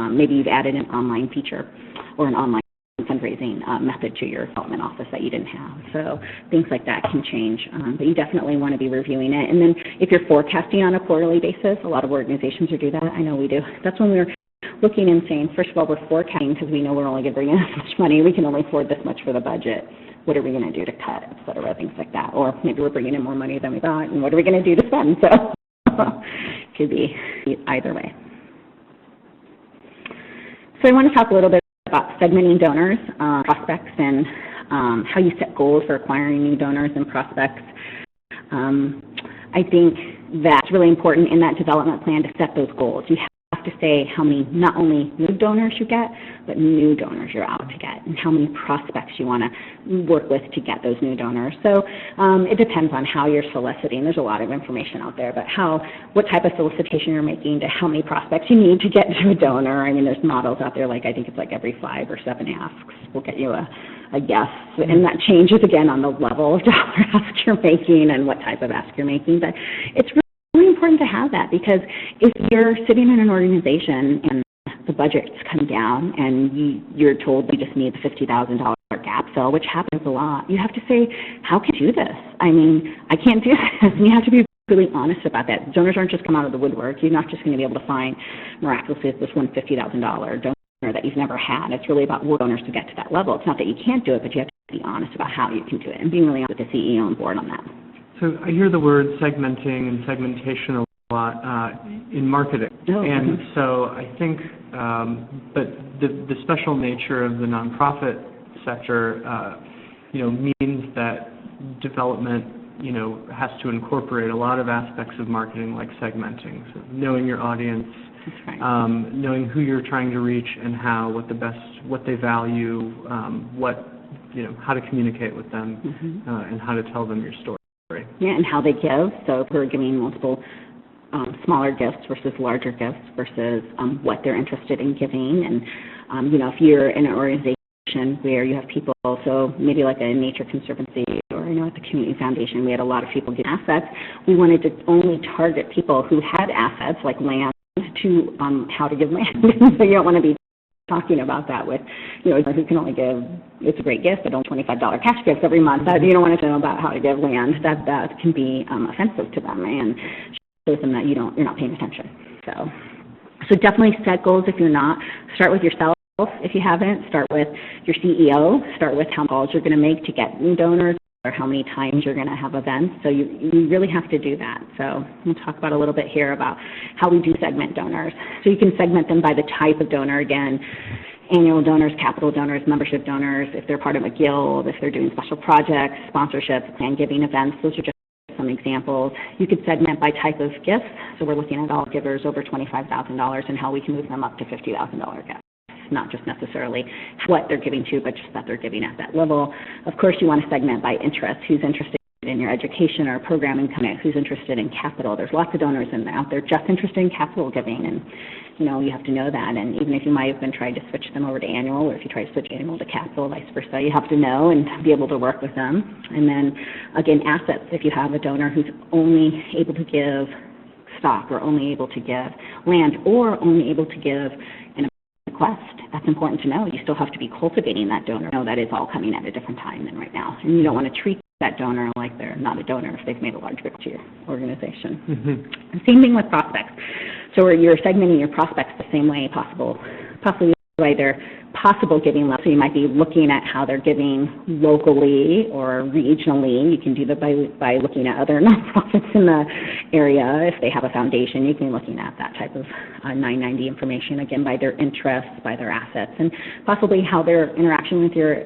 Maybe you've added an online feature or an online fundraising method to your development office that you didn't have. So things like that can change, but you definitely want to be reviewing it. And then if you're forecasting on a quarterly basis, a lot of organizations do that. I know we do. That's when we're looking and saying, first of all, we're forecasting because we know we're only going to bring in this much money. We can only afford this much for the budget. What are we going to do to cut, et cetera, things like that. Or maybe we're bringing in more money than we thought, and what are we going to do to spend? So it could be either way. So I want to talk a little bit about segmenting donors, prospects, and how you set goals for acquiring new donors and prospects. I think that's really important in that development plan to set those goals. You have to say how many, not only new donors you get, but new donors you're out to get, and how many prospects you want to work with to get those new donors. So it depends on how you're soliciting. There's a lot of information out there, but what type of solicitation you're making to how many prospects you need to get to a donor. There's models out there, I think it's like every 5 or 7 asks will get you a yes, and that changes again on the level of dollar ask you're making and what type of ask you're making. But it's really important to have that, because if you're sitting in an organization and the budget's come down and you're told you just need the $50,000 gap fill, which happens a lot, you have to say, how can you do this? I can't do this. And you have to be really honest about that. Donors aren't just come out of the woodwork. You're not just going to be able to find miraculously this one $50,000 donor that you've never had. It's really about work donors to get to that level. It's not that you can't do it, but you have to be honest about how you can do it and being really honest with the CEO and board on that. So I hear the word segmenting and segmentation a lot in marketing. And so I think, but the special nature of the nonprofit sector, means that development, has to incorporate a lot of aspects of marketing like segmenting. So knowing your audience, Right. Knowing who you're trying to reach and how, what they value, how to communicate with them, and how to tell them your story. Yeah, and how they give. So if we're giving multiple smaller gifts versus larger gifts versus what they're interested in giving. And, if you're in an organization where you have people, so maybe like a Nature Conservancy or, at the Community Foundation, we had a lot of people get assets. We wanted to only target people who had assets like land to how to give land. So you don't want to be talking about that with, who can only give, it's a great gift, but only $25 cash gifts every month. You don't want to know about how to give land. That can be offensive to them and shows them that you're not paying attention. So definitely set goals if you're not. Start with yourself if you haven't. Start with your CEO. Start with how many calls you're going to make to get new donors or how many times you're going to have events. So you really have to do that. So we'll talk about a little bit here about how we do segment donors. So you can segment them by the type of donor, again, annual donors, capital donors, membership donors, if they're part of a guild, if they're doing special projects, sponsorships, and giving events. Those are just some examples. You could segment by type of gifts. So we're looking at all givers over $25,000 and how we can move them up to $50,000 gifts. Not just necessarily what they're giving to, but just that they're giving at that level. Of course, you want to segment by interest. Who's interested in your education or programming commit? Who's interested in capital? There's lots of donors out there just interested in capital giving, and you have to know that. And even if you might have been trying to switch them over to annual, or if you try to switch annual to capital, vice versa, you have to know and be able to work with them. And then again, assets. If you have a donor who's only able to give stock, or only able to give land, or only able to give an request, that's important to know. You still have to be cultivating that donor. Know that it's all coming at a different time than right now. And you don't want to treat that donor like they're not a donor if they've made a large gift to your organization. And same thing with prospects. So you're segmenting your prospects the same way possibly by their possible giving level. So you might be looking at how they're giving locally or regionally. You can do that by looking at other nonprofits in the area. If they have a foundation, you can be looking at that type of 990 information, again, by their interests, by their assets, and possibly how their interaction with your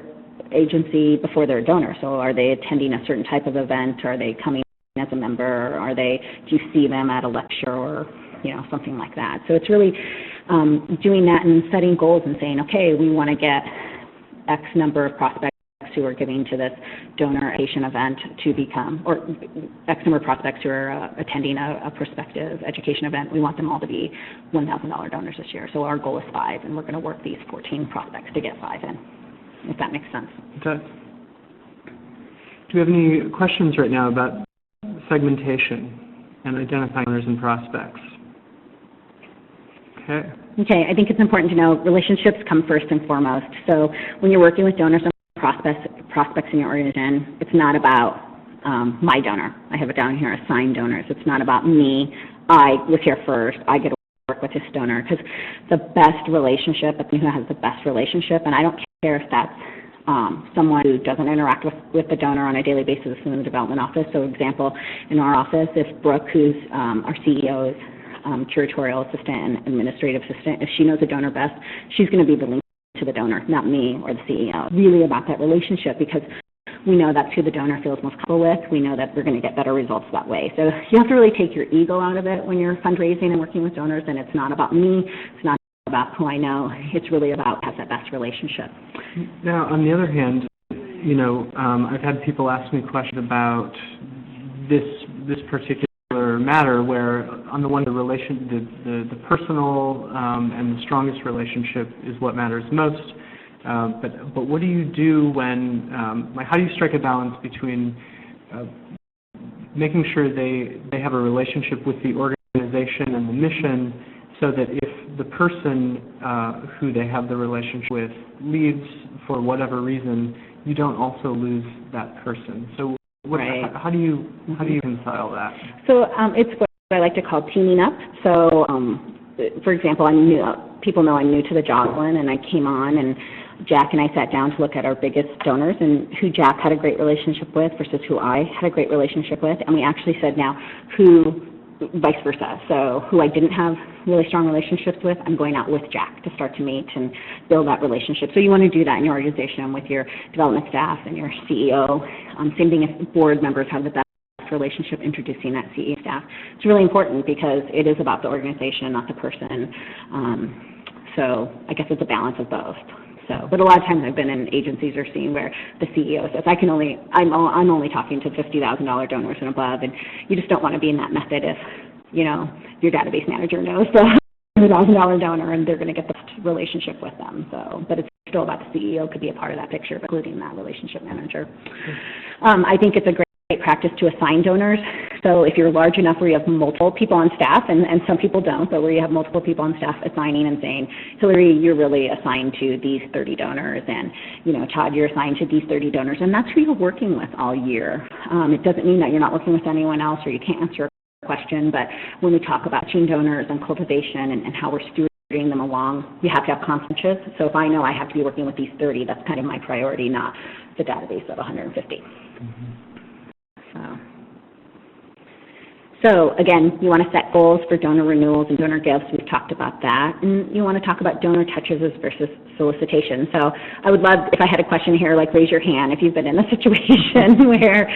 agency before they're a donor. So are they attending a certain type of event? Are they coming as a member? Do you see them at a lecture or something like that? So it's really doing that and setting goals and saying, okay, we want to get X number of prospects who are giving to this donor education event to become, or X number of prospects who are attending a prospective education event. We want them all to be $1,000 donors this year. So our goal is 5, and we're going to work these 14 prospects to get 5 in, if that makes sense. It does. Do we have any questions right now about segmentation and identifying donors and prospects? Okay, I think it's important to know relationships come first and foremost. So when you're working with donors and prospects in your organization, it's not about my donor. I have it down here, assigned donors. It's not about me. I was here first. I get to work with this donor, because the best relationship, the person who has the best relationship, and I don't care if that's someone who doesn't interact with the donor on a daily basis in the development office. So example, in our office, if Brooke, who's our CEO's curatorial assistant and administrative assistant, if she knows the donor best, she's going to be the link to the donor, not me or the CEO. Really about that relationship, because we know that's who the donor feels most comfortable with. We know that we're going to get better results that way. So you have to really take your ego out of it when you're fundraising and working with donors, and it's not about me. It's not about who I know. It's really about has that best relationship. Now, on the other hand, I've had people ask me questions about this particular matter, where on the one, the personal and the strongest relationship is what matters most. But what do you do when, how do you strike a balance between making sure they have a relationship with the organization and the mission, so that if the person who they have the relationship with leaves for whatever reason, you don't also lose that person? So how do you reconcile that? So it's what I like to call teaming up. So, for example, I'm new. People know I'm new to the Joslyn, and I came on, and Jack and I sat down to look at our biggest donors and who Jack had a great relationship with versus who I had a great relationship with, and we actually said now vice versa. So who I didn't have really strong relationships with, I'm going out with Jack to start to meet and build that relationship. So you want to do that in your organization with your development staff and your CEO. Same thing if board members have the best relationship, introducing that CEO staff. It's really important because it is about the organization, not the person. So I guess it's a balance of both. So, but a lot of times I've been in agencies or seen where the CEO says, I'm only talking to $50,000 donors and above, and you just don't want to be in that method if, your database manager knows the $100,000 donor and they're going to get the relationship with them. So, but it's still about the CEO could be a part of that picture, including that relationship manager. I think it's a great practice to assign donors. So if you're large enough where you have multiple people on staff, and some people don't, but where you have multiple people on staff assigning and saying, Hillary, you're really assigned to these 30 donors, and Todd, you're assigned to these 30 donors, and that's who you're working with all year. It doesn't mean that you're not working with anyone else or you can't answer a question, but when we talk about team donors and cultivation and how we're stewarding them along, you have to have conscience. So if I know I have to be working with these 30, that's kind of my priority, not the database of 150. Mm-hmm. So again, you want to set goals for donor renewals and donor gifts. We've talked about that. And you want to talk about donor touches versus solicitation. So I would love, if I had a question here, like raise your hand if you've been in a situation where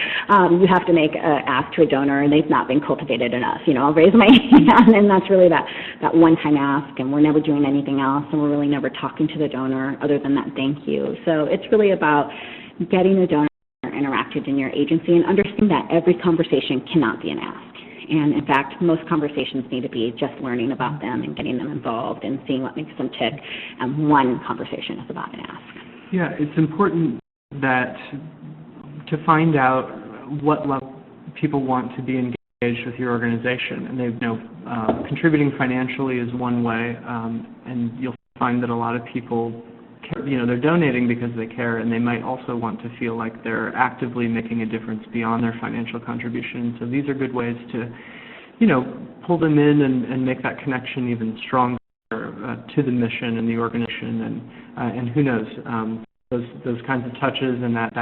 you have to make an ask to a donor and they've not been cultivated enough. I'll raise my hand, and that's really that one-time ask, and we're never doing anything else, and we're really never talking to the donor other than that thank you. So it's really about getting the donor interacted in your agency and understanding that every conversation cannot be an ask. And in fact, most conversations need to be just learning about them and getting them involved and seeing what makes them tick. And one conversation is about an ask. Yeah, it's important that to find out what level people want to be engaged with your organization. And contributing financially is one way, and you'll find that a lot of people they're donating because they care, and they might also want to feel like they're actively making a difference beyond their financial contribution. So these are good ways to, pull them in and make that connection even stronger to the mission and the organization, and who knows, those kinds of touches and that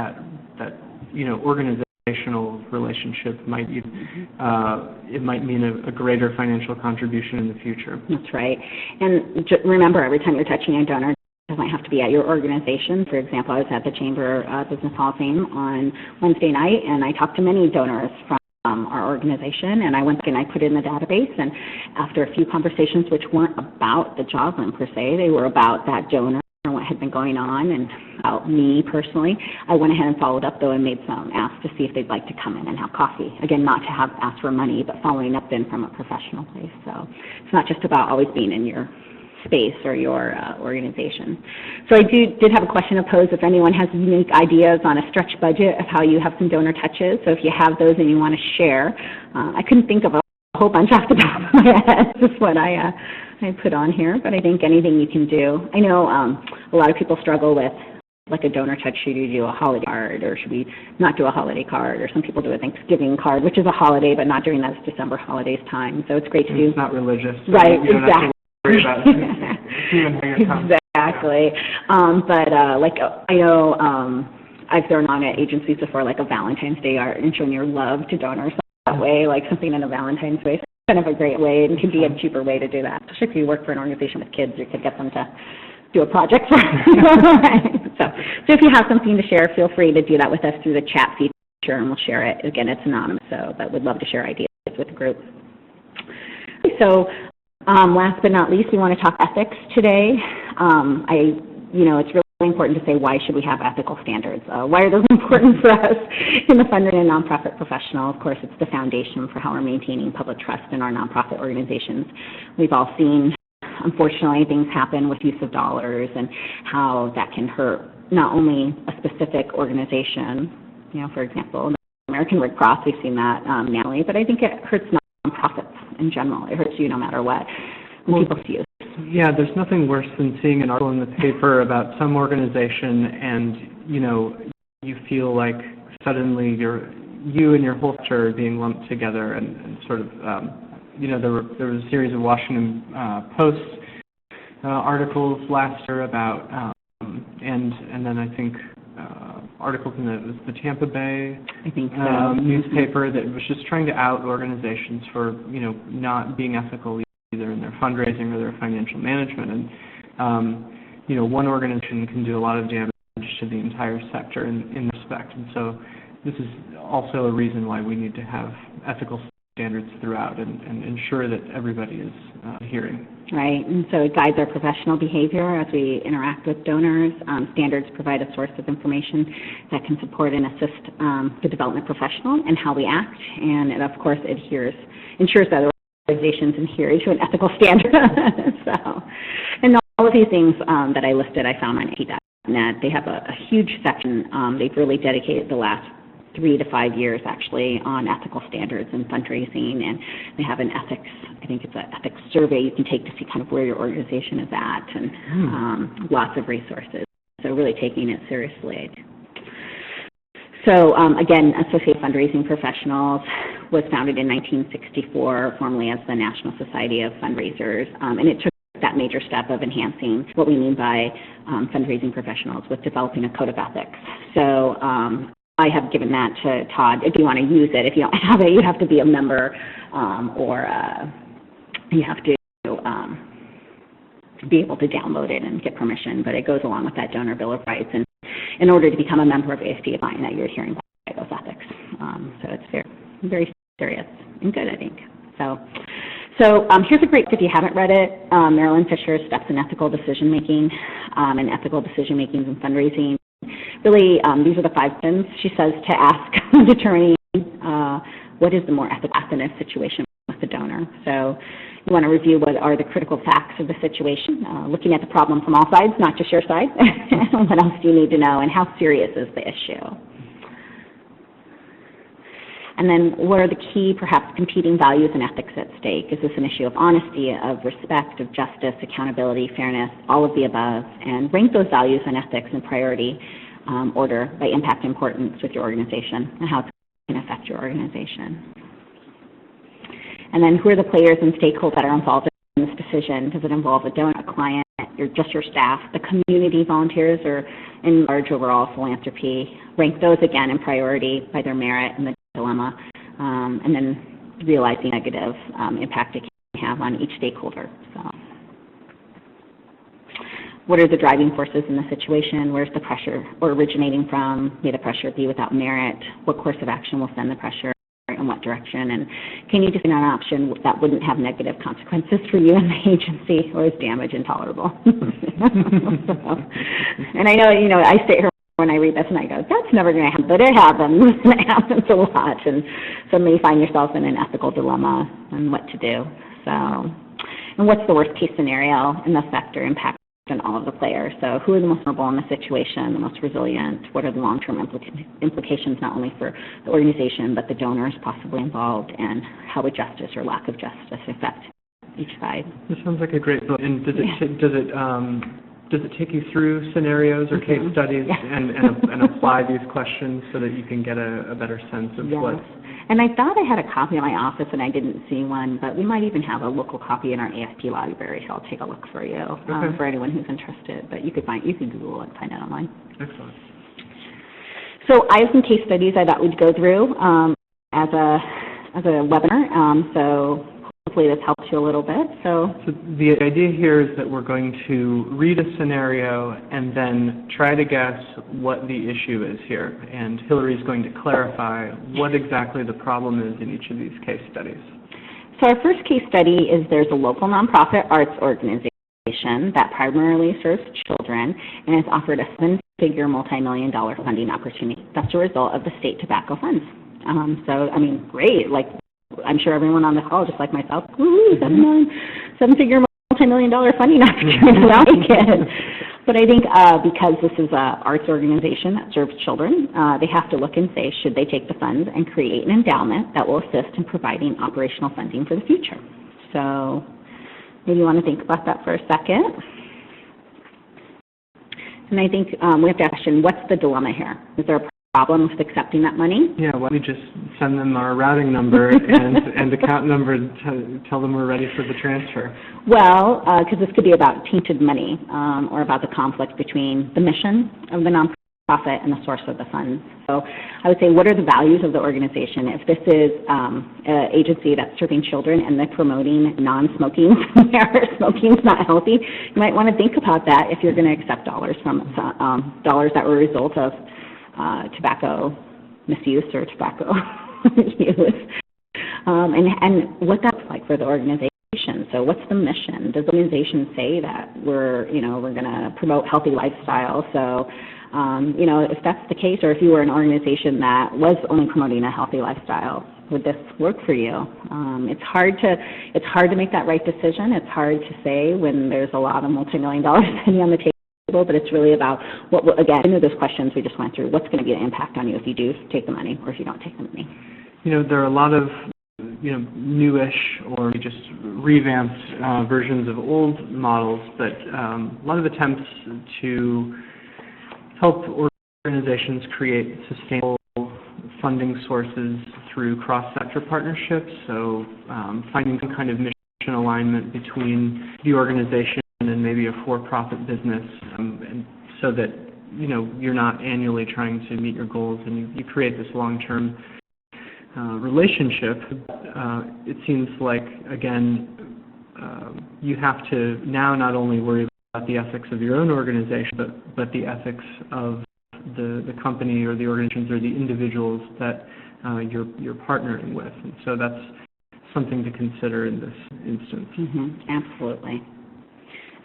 organizational relationship might it might mean a greater financial contribution in the future. That's right, and remember, every time you're touching a donor, it doesn't have to be at your organization. For example, I was at the Chamber Business Hall of Fame on Wednesday night, and I talked to many donors from our organization, and I went back and I put it in the database, and after a few conversations, which weren't about the Joslyn per se, they were about that donor and what had been going on and about me personally, I went ahead and followed up, though, and made some asks to see if they'd like to come in and have coffee. Again, not to have asked for money, but following up then from a professional place. So it's not just about always being in your space or your organization. So I did have a question to pose if anyone has unique ideas on a stretch budget of how you have some donor touches. So if you have those and you want to share, I couldn't think of a whole bunch off the top of my head. This is what I put on here, but I think anything you can do. I know a lot of people struggle with like a donor touch. Should you do a holiday card, or should we not do a holiday card? Or some people do a Thanksgiving card, which is a holiday, but not during those December holidays time. So it's great to do. It's not religious. So right, exactly. Exactly. But I know I've thrown on at agencies before, like a Valentine's Day art and showing your love to donors that way, like something in a Valentine's way. It's kind of a great way, and can be a cheaper way to do that. Especially if you work for an organization with kids, you could get them to do a project for you. So if you have something to share, feel free to do that with us through the chat feature, and we'll share it. Again, it's anonymous, but we'd love to share ideas with the group. So last but not least, we want to talk ethics today. It's really important to say, why should we have ethical standards? Why are those important for us in the fundraising and nonprofit professional? Of course, it's the foundation for how we're maintaining public trust in our nonprofit organizations. We've all seen, unfortunately, things happen with use of dollars and how that can hurt not only a specific organization, for example, the American Red Cross, we've seen that nationally, but I think it hurts nonprofits in general. It hurts you no matter what when people see you. Yeah, there's nothing worse than seeing an article in the paper about some organization and, you feel like suddenly you and your whole sector being lumped together and sort of, there was a series of Washington Post articles last year about, and then I think articles in the Tampa Bay newspaper that was just trying to out organizations for, not being ethical either in their fundraising or their financial management. And, one organization can do a lot of damage to the entire sector in respect. And so this is also a reason why we need to have ethical standards throughout and ensure that everybody is adhering. Right, and so it guides our professional behavior as we interact with donors. Standards provide a source of information that can support and assist the development professional in how we act, and it, of course, ensures that organizations adhere to an ethical standard. And all of these things that I listed, I found on AT.net. They have a huge section. They've really dedicated the last 3 to 5 years, actually, on ethical standards and fundraising, and they have an ethics, I think it's an ethics survey you can take to see kind of where your organization is at, and lots of resources. So really taking it seriously. So again, Associated Fundraising Professionals was founded in 1964, formerly as the National Society of Fundraisers, and it took that major step of enhancing what we mean by fundraising professionals with developing a code of ethics. So I have given that to Todd. If you want to use it, if you don't have it, you have to be a member, or you have to be able to download it and get permission. But it goes along with that donor bill of rights. And in order to become a member of AFD, find that you're adhering by those ethics. So it's very, very serious and good, I think. So here's a great, if you haven't read it, Marilyn Fisher's Steps in Ethical Decision Making and Ethical Decision Making in Fundraising. Really, these are the 5 questions she says to ask when determining what is the more ethical path in a situation with the donor. So you want to review what are the critical facts of the situation, looking at the problem from all sides, not just your side. What else do you need to know, and how serious is the issue? And then what are the key, perhaps, competing values and ethics at stake? Is this an issue of honesty, of respect, of justice, accountability, fairness, all of the above? And rank those values and ethics in priority order by impact and importance with your organization and how it's going to affect your organization. And then who are the players and stakeholders that are involved in this decision? Does it involve a donor, a client, just your staff, the community volunteers, or in large overall philanthropy? Rank those again in priority by their merit and the dilemma, and then realize the negative impact it can have on each stakeholder. So, what are the driving forces in the situation? Where's the pressure originating from? May the pressure be without merit? What course of action will send the pressure? In what direction? And can you define an option that wouldn't have negative consequences for you and the agency, or is damage intolerable? And I know, I sit here when I read this and I go, that's never going to happen, but it happens, and it happens a lot, and suddenly you find yourself in an ethical dilemma and what to do. So, and what's the worst case scenario in the sector impact on all of the players? So who are the most vulnerable in the situation, the most resilient? What are the long-term implications not only for the organization but the donors possibly involved, and how would justice or lack of justice affect each side? This sounds like a great book. And does it take you through scenarios or case studies and apply these questions so that you can get a better sense of what's... And I thought I had a copy in my office and I didn't see one, but we might even have a local copy in our AFP library, so I'll take a look for you, for anyone who's interested. But you can Google it and find it online. Excellent. So I have some case studies I thought we'd go through as a webinar. So hopefully this helps you a little bit. So the idea here is that we're going to read a scenario and then try to guess what the issue is here. And Hillary's going to clarify what exactly the problem is in each of these case studies. So our first case study is there's a local nonprofit arts organization that primarily serves children and has offered a 7-figure multi-million-dollar funding opportunity. That's a result of the state tobacco funds. So, I mean, great. Like, I'm sure everyone on the call, just like myself, woo, 7-figure multi-million-dollar funding opportunity. I'll take it. But I think because this is an arts organization that serves children, they have to look and say, should they take the funds and create an endowment that will assist in providing operational funding for the future? So maybe you want to think about that for a second. And I think we have to ask the question, what's the dilemma here? Is there a problem with accepting that money? Yeah, why don't we just send them our routing number and account number and tell them we're ready for the transfer? Well, because this could be about tainted money or about the conflict between the mission of the nonprofit and the source of the funds. So I would say, what are the values of the organization? If this is an agency that's serving children and they're promoting non-smoking, where smoking's not healthy, you might want to think about that if you're going to accept dollars from dollars that were a result of tobacco misuse or tobacco use, and what that looks like for the organization. So what's the mission? Does the organization say that we're going to promote healthy lifestyle? So, if that's the case, or if you were an organization that was only promoting a healthy lifestyle, would this work for you? It's hard to make that right decision. It's hard to say when there's a lot of multi-million dollar spending on the table, but it's really about again, those questions we just went through. What's going to be the impact on you if you do take the money or if you don't take the money? There are a lot of newish or just revamped versions of old models, but a lot of attempts to help organizations create sustainable funding sources through cross-sector partnerships. So finding some kind of mission alignment between the organization and maybe a for-profit business, and so that you're not annually trying to meet your goals, and you create this long-term relationship. It seems like, again, you have to now not only worry about the ethics of your own organization, but the ethics of the company or the organizations or the individuals that you're partnering with. And so that's something to consider in this instance. Absolutely.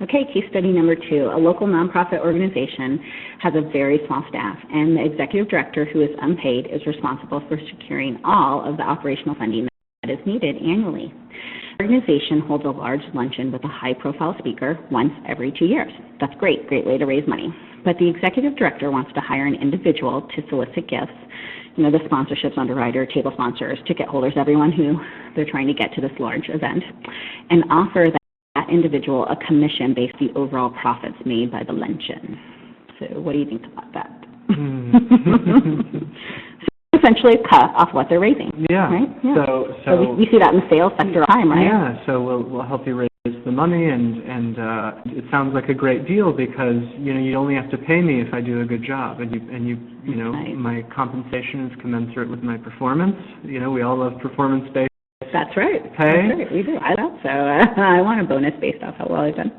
Okay, case study number 2. A local nonprofit organization has a very small staff, and the executive director, who is unpaid, is responsible for securing all of the operational funding that is needed annually. The organization holds a large luncheon with a high-profile speaker once every 2 years. That's great way to raise money. But the executive director wants to hire an individual to solicit gifts, the sponsorships, underwriter, table sponsors, ticket holders, everyone who they're trying to get to this large event, and offer that individual a commission based on the overall profits made by the luncheon. So what do you think about that? So essentially a cut off what they're raising. Yeah. Right? Yeah. So we see that in the sales sector all the time, right? Yeah. So we'll help you raise the money, and it sounds like a great deal because you only have to pay me if I do a good job, and Right. my compensation is commensurate with my performance. We all love performance-based. That's right. Pay? That's right. We do. I thought so. I want a bonus based off how well I've done.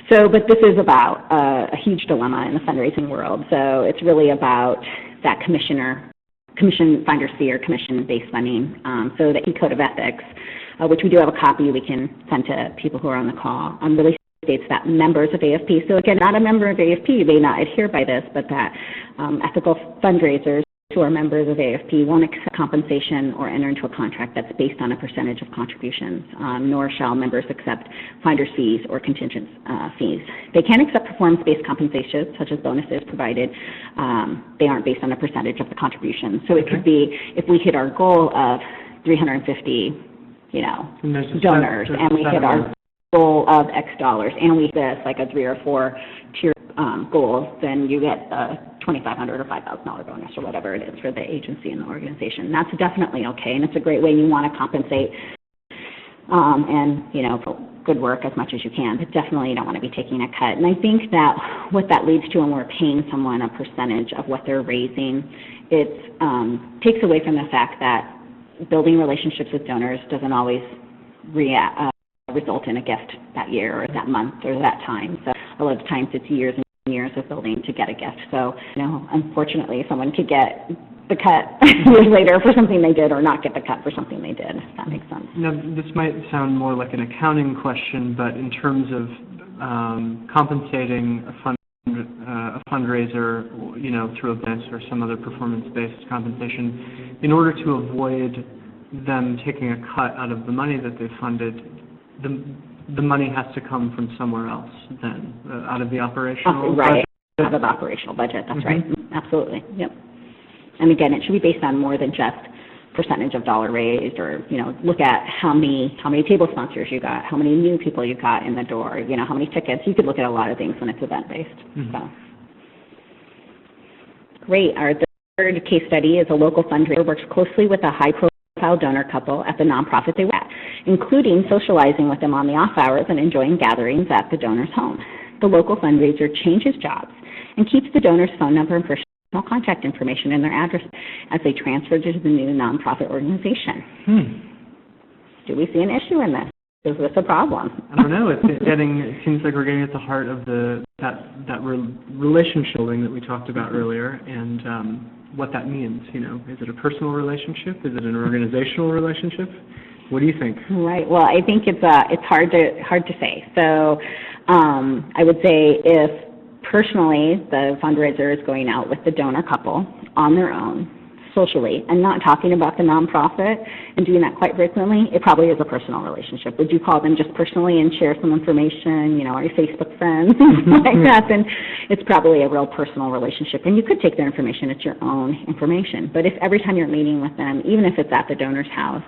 So, but this is about a huge dilemma in the fundraising world. So it's really about that commission finder's fee or commission-based funding. So the E-Code of Ethics, which we do have a copy we can send to people who are on the call, really states that members of AFP, so again, not a member of AFP may not adhere by this, but that ethical fundraisers who are members of AFP won't accept compensation or enter into a contract that's based on a percentage of contributions, nor shall members accept finder's fees or contingent fees. They can accept performance-based compensation, such as bonuses, provided they aren't based on a percentage of the contributions. So it could be, if we hit our goal of 350, donors, and we hit our goal of X dollars, and we hit this like a 3 or 4 tier goal, then you get a $2,500 or $5,000 bonus or whatever it is for the agency and the organization. That's definitely okay, and it's a great way you want to compensate and for good work as much as you can, but definitely you don't want to be taking a cut. And I think that what that leads to when we're paying someone a percentage of what they're raising, it takes away from the fact that building relationships with donors doesn't always result in a gift that year or that month or that time. So a lot of times it's years and years of building to get a gift. So, unfortunately, someone could get the cut years later for something they did or not get the cut for something they did, if that makes sense. Now, this might sound more like an accounting question, but in terms of compensating a fundraiser, through a bonus or some other performance-based compensation, in order to avoid them taking a cut out of the money that they funded, the money has to come from somewhere else then, out of the operational budget. Right, out of the operational budget, that's right. Absolutely, yep. And again, it should be based on more than just percentage of dollar raised, or, look at how many table sponsors you got, how many new people you got in the door, how many tickets. You could look at a lot of things when it's event-based. So. Great. third case study is a local fundraiser works closely with a high-profile donor couple at the nonprofit they were at, including socializing with them on the off hours and enjoying gatherings at the donor's home. The local fundraiser changes jobs and keeps the donor's phone number and personal contact information and their address as they transfer to the new nonprofit organization. Do we see an issue in this? Is this a problem? I don't know. It seems like we're getting at the heart of that relationship building that we talked about earlier, and what that means. You know, is it a personal relationship? Is it an organizational relationship? What do you think? Right. Well, I think it's hard to say. So I would say if personally the fundraiser is going out with the donor couple on their own, socially, and not talking about the nonprofit and doing that quite frequently, it probably is a personal relationship. Would you call them just personally and share some information, you know, are you Facebook friends, like that, then it's probably a real personal relationship. And you could take their information, it's your own information. But if every time you're meeting with them, even if it's at the donor's house,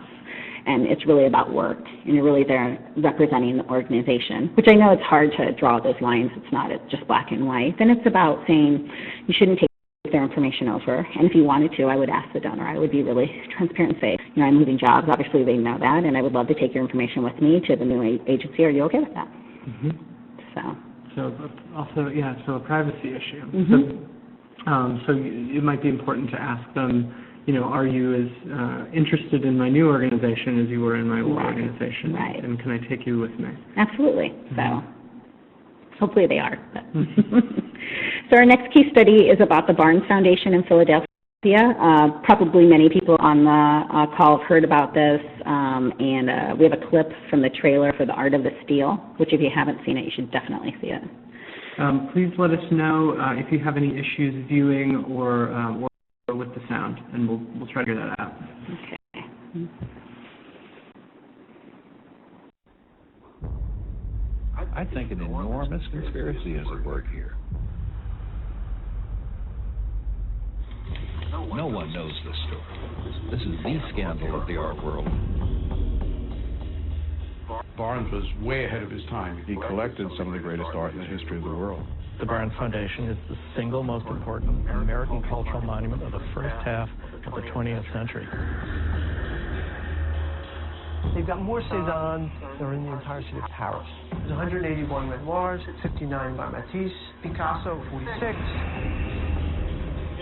and it's really about work, and you're really there representing the organization, which I know it's hard to draw those lines, it's not just black and white, then it's about saying you shouldn't take their information over, and if you wanted to, I would ask the donor. I would be really transparent and say, you know, I'm moving jobs, obviously they know that, and I would love to take your information with me to the new agency. Are you okay with that? So a privacy issue. So it might be important to ask them, you know, are you as interested in my new organization as you were in my old organization? Right. And can I take you with me? Absolutely. So hopefully they are. So our next case study is about the Barnes Foundation in Philadelphia. Probably many people on the call have heard about this, and we have a clip from the trailer for The Art of the Steal, which if you haven't seen it, you should definitely see it. Please let us know if you have any issues viewing or with the sound, and we'll try to figure that out. Okay. I think an enormous conspiracy is at work here. No one knows this story. This is the scandal of the art world. Barnes was way ahead of his time. He collected some of the greatest art in the history of the world. The Barnes Foundation is the single most important American cultural monument of the first half of the 20th century. They've got more Cézannes than are in the entire city of Paris. There's 181 Renoirs, 59 by Matisse, Picasso, 46.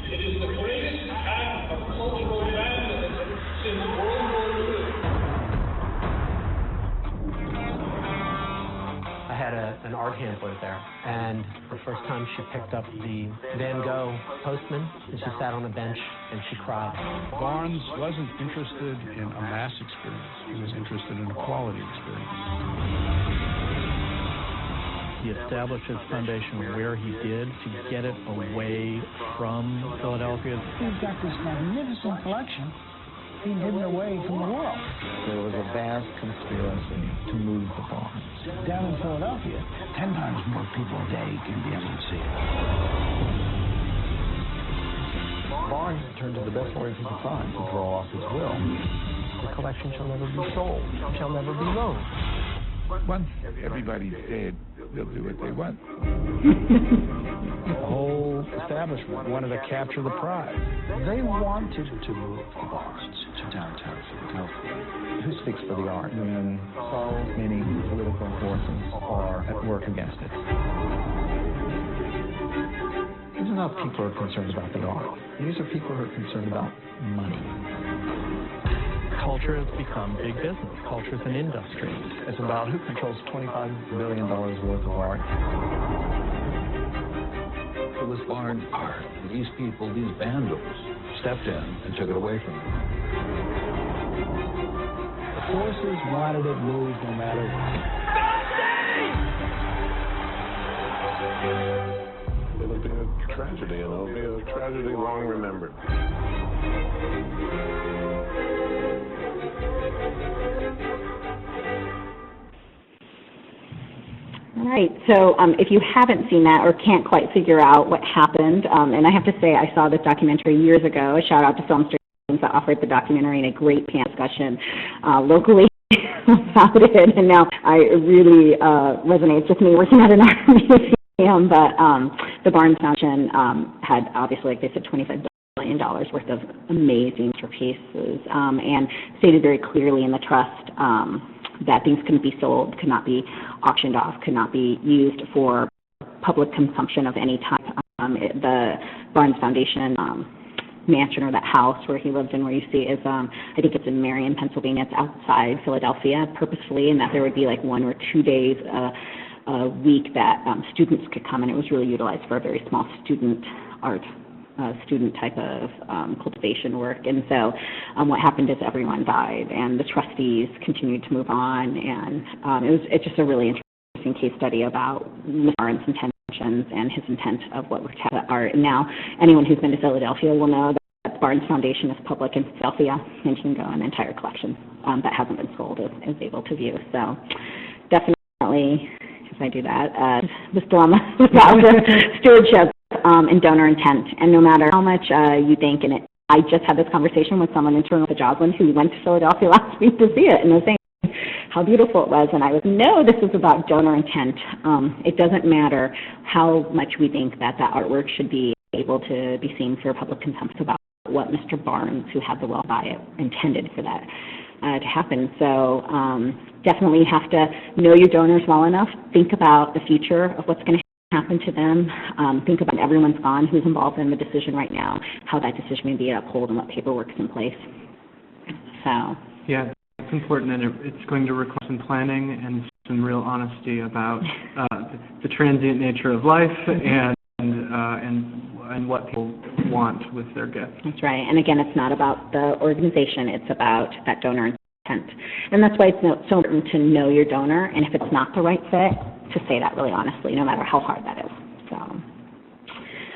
It is the greatest act of cultural vandalism since World War II. I had an art handler there, and the first time she picked up the Van Gogh Postman, and she sat on a bench and she cried. Barnes wasn't interested in a mass experience. He was interested in a quality experience. He established his foundation where he did to get it away from Philadelphia. He's got this magnificent collection being hidden away from the world. There was a vast conspiracy to move the Barnes. Down in Philadelphia, 10 times more people a day can be able to see it. Barnes turned to the best lawyers he could find to draw off his will. The collection shall never be sold, shall never be loaned. Once everybody's dead, they'll do what they want. The whole establishment wanted to capture the prize. They wanted to move the Barnes to downtown Philadelphia. Who speaks for the art when so many political forces are at work against it? These are not people who are concerned about the art. These are people who are concerned about money. Culture has become big business. Culture is an industry. It's about who controls $25 billion worth of art. It was Barnes' art. These people, these vandals, stepped in and took it away from them. The forces wanted it moved no matter what. It'll be a tragedy, and it'll be a tragedy long remembered. All right, so if you haven't seen that or can't quite figure out what happened, and I have to say I saw this documentary years ago, a shout out to Film Streams that offered the documentary and a great panel discussion locally about it, and now it really resonates with me working at an art museum, but the Barnes Foundation had obviously, like they said, $25 million worth of amazing masterpieces, and stated very clearly in the trust that things couldn't be sold, could not be auctioned off, could not be used for public consumption of any type. The Barnes Foundation mansion, or that house where he lived in, where you see is, I think it's in Marion, Pennsylvania. It's outside Philadelphia purposefully, and that there would be like 1 or 2 days a week that students could come, and it was really utilized for a very small student art, student type of cultivation work. And so what happened is everyone died, and the trustees continued to move on, and it's just a really interesting case study about Mr. Barnes' intentions and his intent of what we're talking about art. And now anyone who's been to Philadelphia will know that Barnes Foundation is public in Philadelphia, and you can go an entire collection that hasn't been sold is able to view. So definitely, if I do that, this dilemma about stewardship and donor intent. And no matter how much you think, and I just had this conversation with someone internal to Joslyn who went to Philadelphia last week to see it, and was saying how beautiful it was, and I was, no, this is about donor intent. It doesn't matter how much we think that artwork should be able to be seen for public consumption, about what Mr. Barnes, who had the will to buy it, intended for that to happen. So definitely have to know your donors well enough, think about the future of what's going to happen to them, think about everyone's gone who's involved in the decision right now, how that decision may be upheld, and what paperwork's in place. So yeah. It's important, and it's going to require some planning and some real honesty about the transient nature of life and what people want with their gifts. That's right. And again, it's not about the organization; it's about that donor intent. And that's why it's so important to know your donor. And if it's not the right fit, to say that really honestly, no matter how hard that is. So,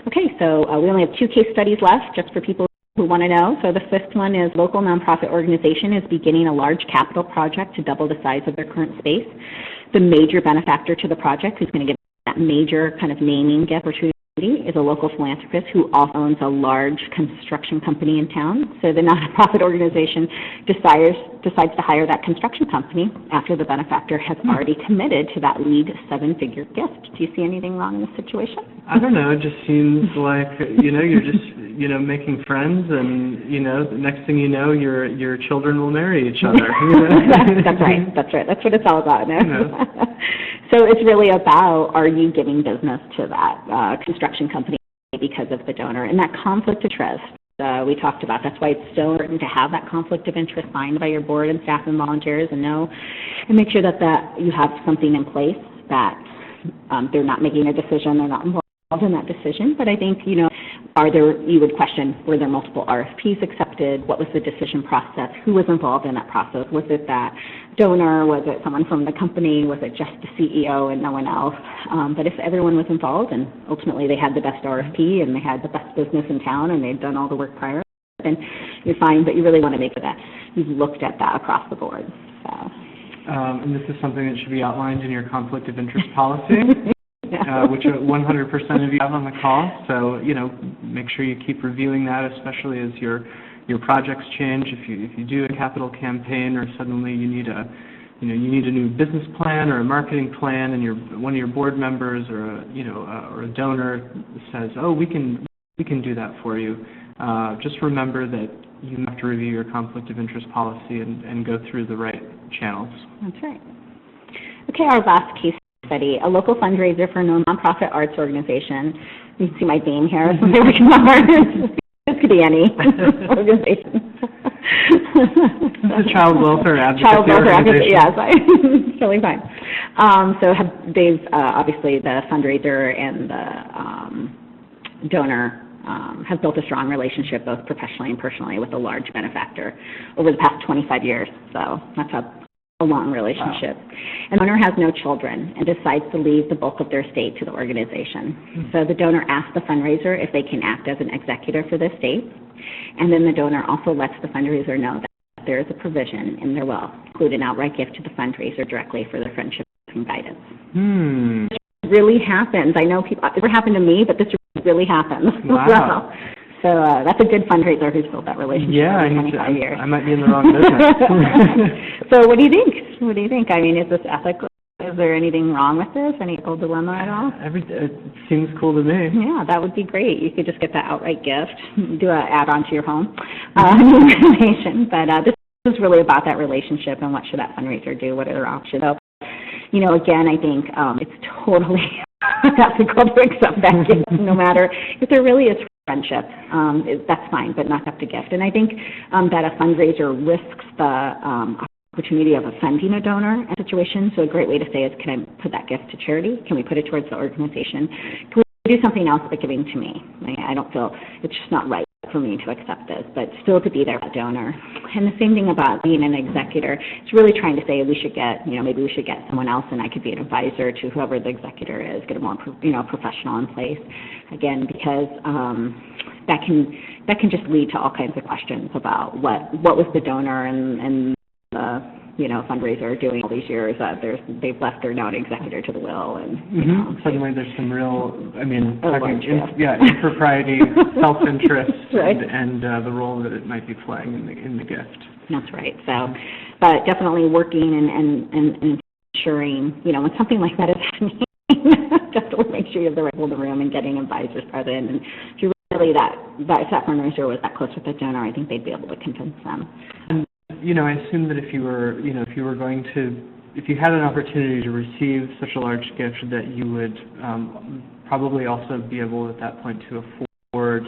okay, so we only have 2 case studies left, just for people who want to know. So the 5th one is local nonprofit organization is beginning a large capital project to double the size of their current space. The major benefactor to the project, who's going to give that major kind of naming gift opportunity, is a local philanthropist who also owns a large construction company in town. So the nonprofit organization decides to hire that construction company after the benefactor has already committed to that lead 7-figure gift. Do you see anything wrong in this situation? I don't know. It just seems like, you're just, making friends, and, the next thing you know, your children will marry each other. That's right. That's what it's all about. No? So it's really about, are you giving business to that construction company because of the donor? And that conflict of interest we talked about. That's why it's so important to have that conflict of interest signed by your board and staff and volunteers, and make sure that you have something in place that they're not making a decision, they're not involved in that decision. But I think, you would question, were there multiple RFPs accepted? What was the decision process? Who was involved in that process? Was it that donor? Was it someone from the company? Was it just the CEO and no one else? But if everyone was involved, and ultimately they had the best RFP and they had the best business in town and they'd done all the work prior, then you're fine. But you really want to make sure that you've looked at that across the board. So. And this is something that should be outlined in your conflict of interest policy. Which 100% of you have on the call. So, make sure you keep reviewing that, especially as your projects change. If you do a capital campaign, or suddenly you need a new business plan or a marketing plan, and one of your board members or a donor says, "Oh, we can do that for you." Just remember that you have to review your conflict of interest policy and go through the right channels. That's right. Okay, our last case study, a local fundraiser for a nonprofit arts organization. You can see my theme here. This could be any organization. This is a child welfare advocacy Child welfare advocacy, yes, it's totally fine. They've obviously the fundraiser and the donor have built a strong relationship, both professionally and personally, with a large benefactor over the past 25 years. So that's a long relationship. Wow. And the donor has no children and decides to leave the bulk of their estate to the organization. So the donor asks the fundraiser if they can act as an executor for the estate, and then the donor also lets the fundraiser know that there is a provision in their will, include an outright gift to the fundraiser directly for their friendship and guidance. This really happens. I know people, it never happened to me, but this really happens. Wow. So that's a good fundraiser who's built that relationship for 25 years. I might be in the wrong business. So what do you think? I mean, is this ethical? Is Is there anything wrong with this? Any ethical dilemma at all? It seems cool to me. Yeah, that would be great. You could just get that outright gift, do an add-on to your home information. But this is really about that relationship and what should that fundraiser do, what are their options. So, again, I think it's totally ethical to accept that gift, no matter if there really is friendship. That's fine, but not have to gift. And I think that a fundraiser risks the opportunity of offending a donor in a situation. So a great way to say is, can I put that gift to charity? Can we put it towards the organization? Can we do something else but giving to me? I don't feel, it's just not right for me to accept this, but still to be there for the donor. And the same thing about being an executor. It's really trying to say we should get, maybe we should get someone else and I could be an advisor to whoever the executor is, get a more, professional in place. Again, because that can just lead to all kinds of questions about what was the donor and fundraiser doing all these years. They've left their now an executor to the will, and suddenly there's some real, impropriety, self-interest, right. and the role that it might be playing in the gift. That's right. So, but definitely working and ensuring, when something like that is happening, definitely make sure you have the right people in the room and getting advisors present. And if you really if that fundraiser was that close with the donor, I think they'd be able to convince them. And, I assume that if you had an opportunity to receive such a large gift, that you would probably also be able at that point to afford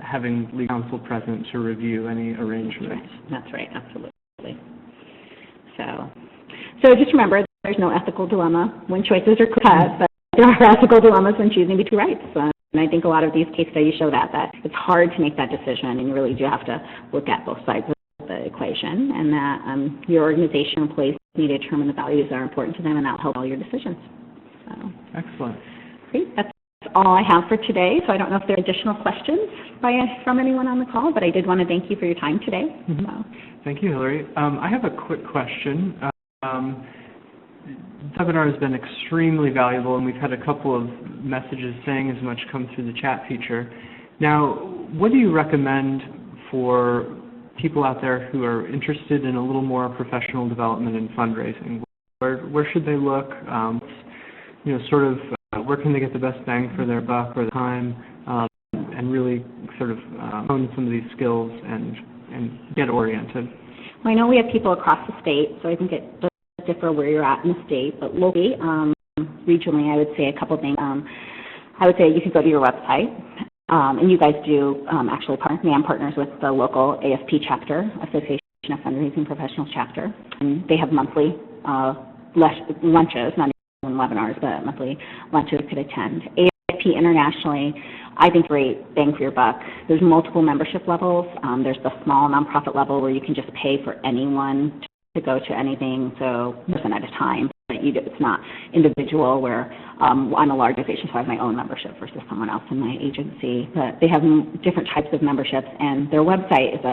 having legal counsel present to review any arrangements. That's right, absolutely. So just remember, there's no ethical dilemma when choices are cut, but there are ethical dilemmas when choosing between rights. And I think a lot of these case studies show that it's hard to make that decision, and you really do have to look at both sides of the equation, and that your organization employees need to determine the values that are important to them, and that'll help all your decisions. So. Excellent. Great. That's all I have for today. So I don't know if there are additional questions from anyone on the call, but I did want to thank you for your time today. Mm-hmm. So. Thank you, Hillary. I have a quick question. The webinar has been extremely valuable, and we've had a couple of messages saying as much come through the chat feature. Now, what do you recommend for people out there who are interested in a little more professional development in fundraising? Where should they look? Where can they get the best bang for their buck or the time, and really hone some of these skills and get oriented? Well, I know we have people across the state, so I think it does differ where you're at in the state, but locally, regionally, I would say a couple things. I would say you could go to your website, and you guys do actually partners with the local AFP chapter, Association of Fundraising Professionals chapter, and they have monthly lunches, not even webinars, but monthly lunches you could attend. AFP internationally, I think great bang for your buck. There's multiple membership levels. There's the small nonprofit level where you can just pay for anyone to go to anything, so person at a time. It's not individual where I'm a large organization, so I have my own membership versus someone else in my agency. But they have different types of memberships, and their website is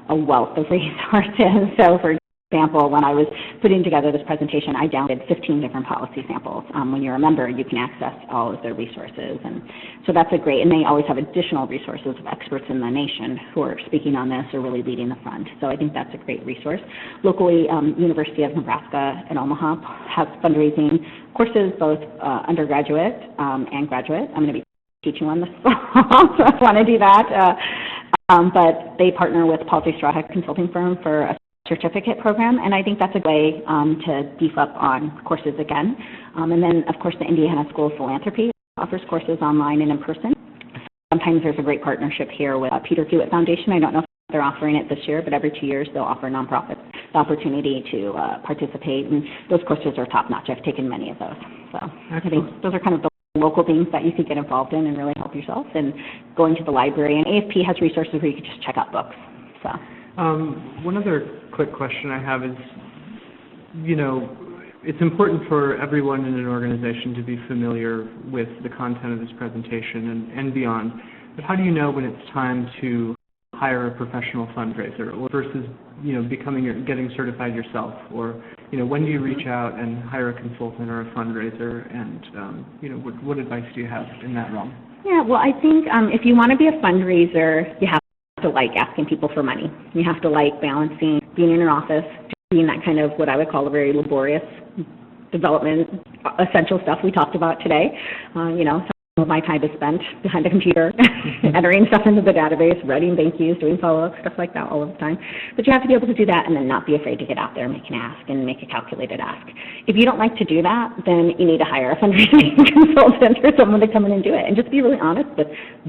a wealth of resources. So for example, when I was putting together this presentation, I downloaded 15 different policy samples. When you're a member, you can access all of their resources, and so that's and they always have additional resources of experts in the nation who are speaking on this or really leading the front. So I think that's a great resource. Locally, University of Nebraska in Omaha has fundraising courses, both undergraduate and graduate. I'm going to be teaching one this fall, so I want to do that. But they partner with Policy Straw Hat Consulting Firm for a certificate program, and I think that's a way to beef up on courses again. And then, of course, the Indiana School of Philanthropy offers courses online and in person. Sometimes there's a great partnership here with Peter Hewitt Foundation. I don't know if they're offering it this year, but every 2 years they'll offer nonprofits the opportunity to participate, and those courses are top-notch. I've taken many of those. So I think those are kind of the local things that you could get involved in and really help yourself, and going to the library. And AFP has resources where you can just check out books. So. One other quick question I have is, it's important for everyone in an organization to be familiar with the content of this presentation and beyond, but how do you know when it's time to hire a professional fundraiser versus, getting certified yourself? Or, when do you reach out and hire a consultant or a fundraiser, and, what advice do you have in that realm? Yeah, well, I think if you want to be a fundraiser, you have to like asking people for money. You have to like balancing being in your office, being that kind of what I would call a very laborious development essential stuff we talked about today. Some of my time is spent behind the computer, entering stuff into the database, writing thank yous, doing follow-ups, stuff like that all of the time. But you have to be able to do that and then not be afraid to get out there and make an ask and make a calculated ask. If you don't like to do that, then you need to hire a fundraising consultant or someone to come in and do it. And just be really honest that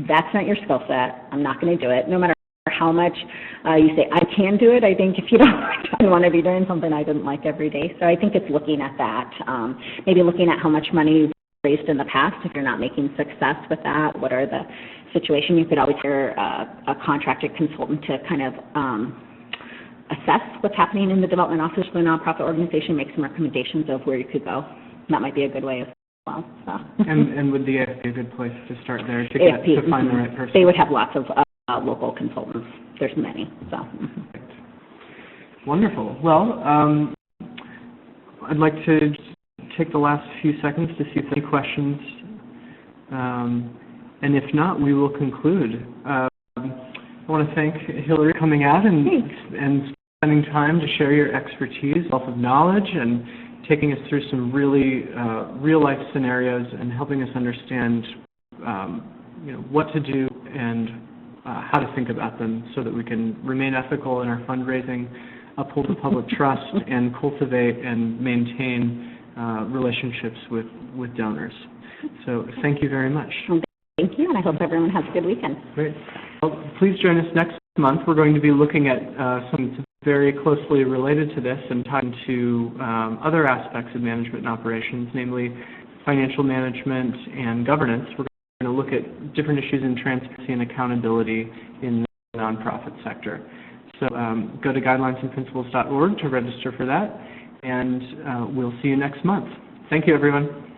that's not your skill set. I'm not going to do it, no matter how much you say, I can do it. I think if you don't want to be doing something I didn't like every day. So I think it's looking at that, maybe looking at how much money you've raised in the past. If you're not making success with that, what are the situations? You could always hire a contracted consultant to kind of assess what's happening in the development office of a nonprofit organization, make some recommendations of where you could go. That might be a good way as well. So. And would the AF be a good place to start there to find the right person? They would have lots of local consultants. There's many. So. Wonderful. Well, I'd like to take the last few seconds to see if there are any questions, and if not, we will conclude. I want to thank Hillary for coming out and spending time to share your expertise, wealth of knowledge, and taking us through some really real-life scenarios and helping us understand what to do and how to think about them so that we can remain ethical in our fundraising, uphold the public trust, and cultivate and maintain relationships with donors. So thank you very much. Thank you, and I hope everyone has a good weekend. Great. Well, please join us next month. We're going to be looking at something very closely related to this and talking to other aspects of management and operations, namely financial management and governance. We're going to look at different issues in transparency and accountability in the nonprofit sector. So go to guidelines-and-principles.org to register for that, and we'll see you next month. Thank you, everyone.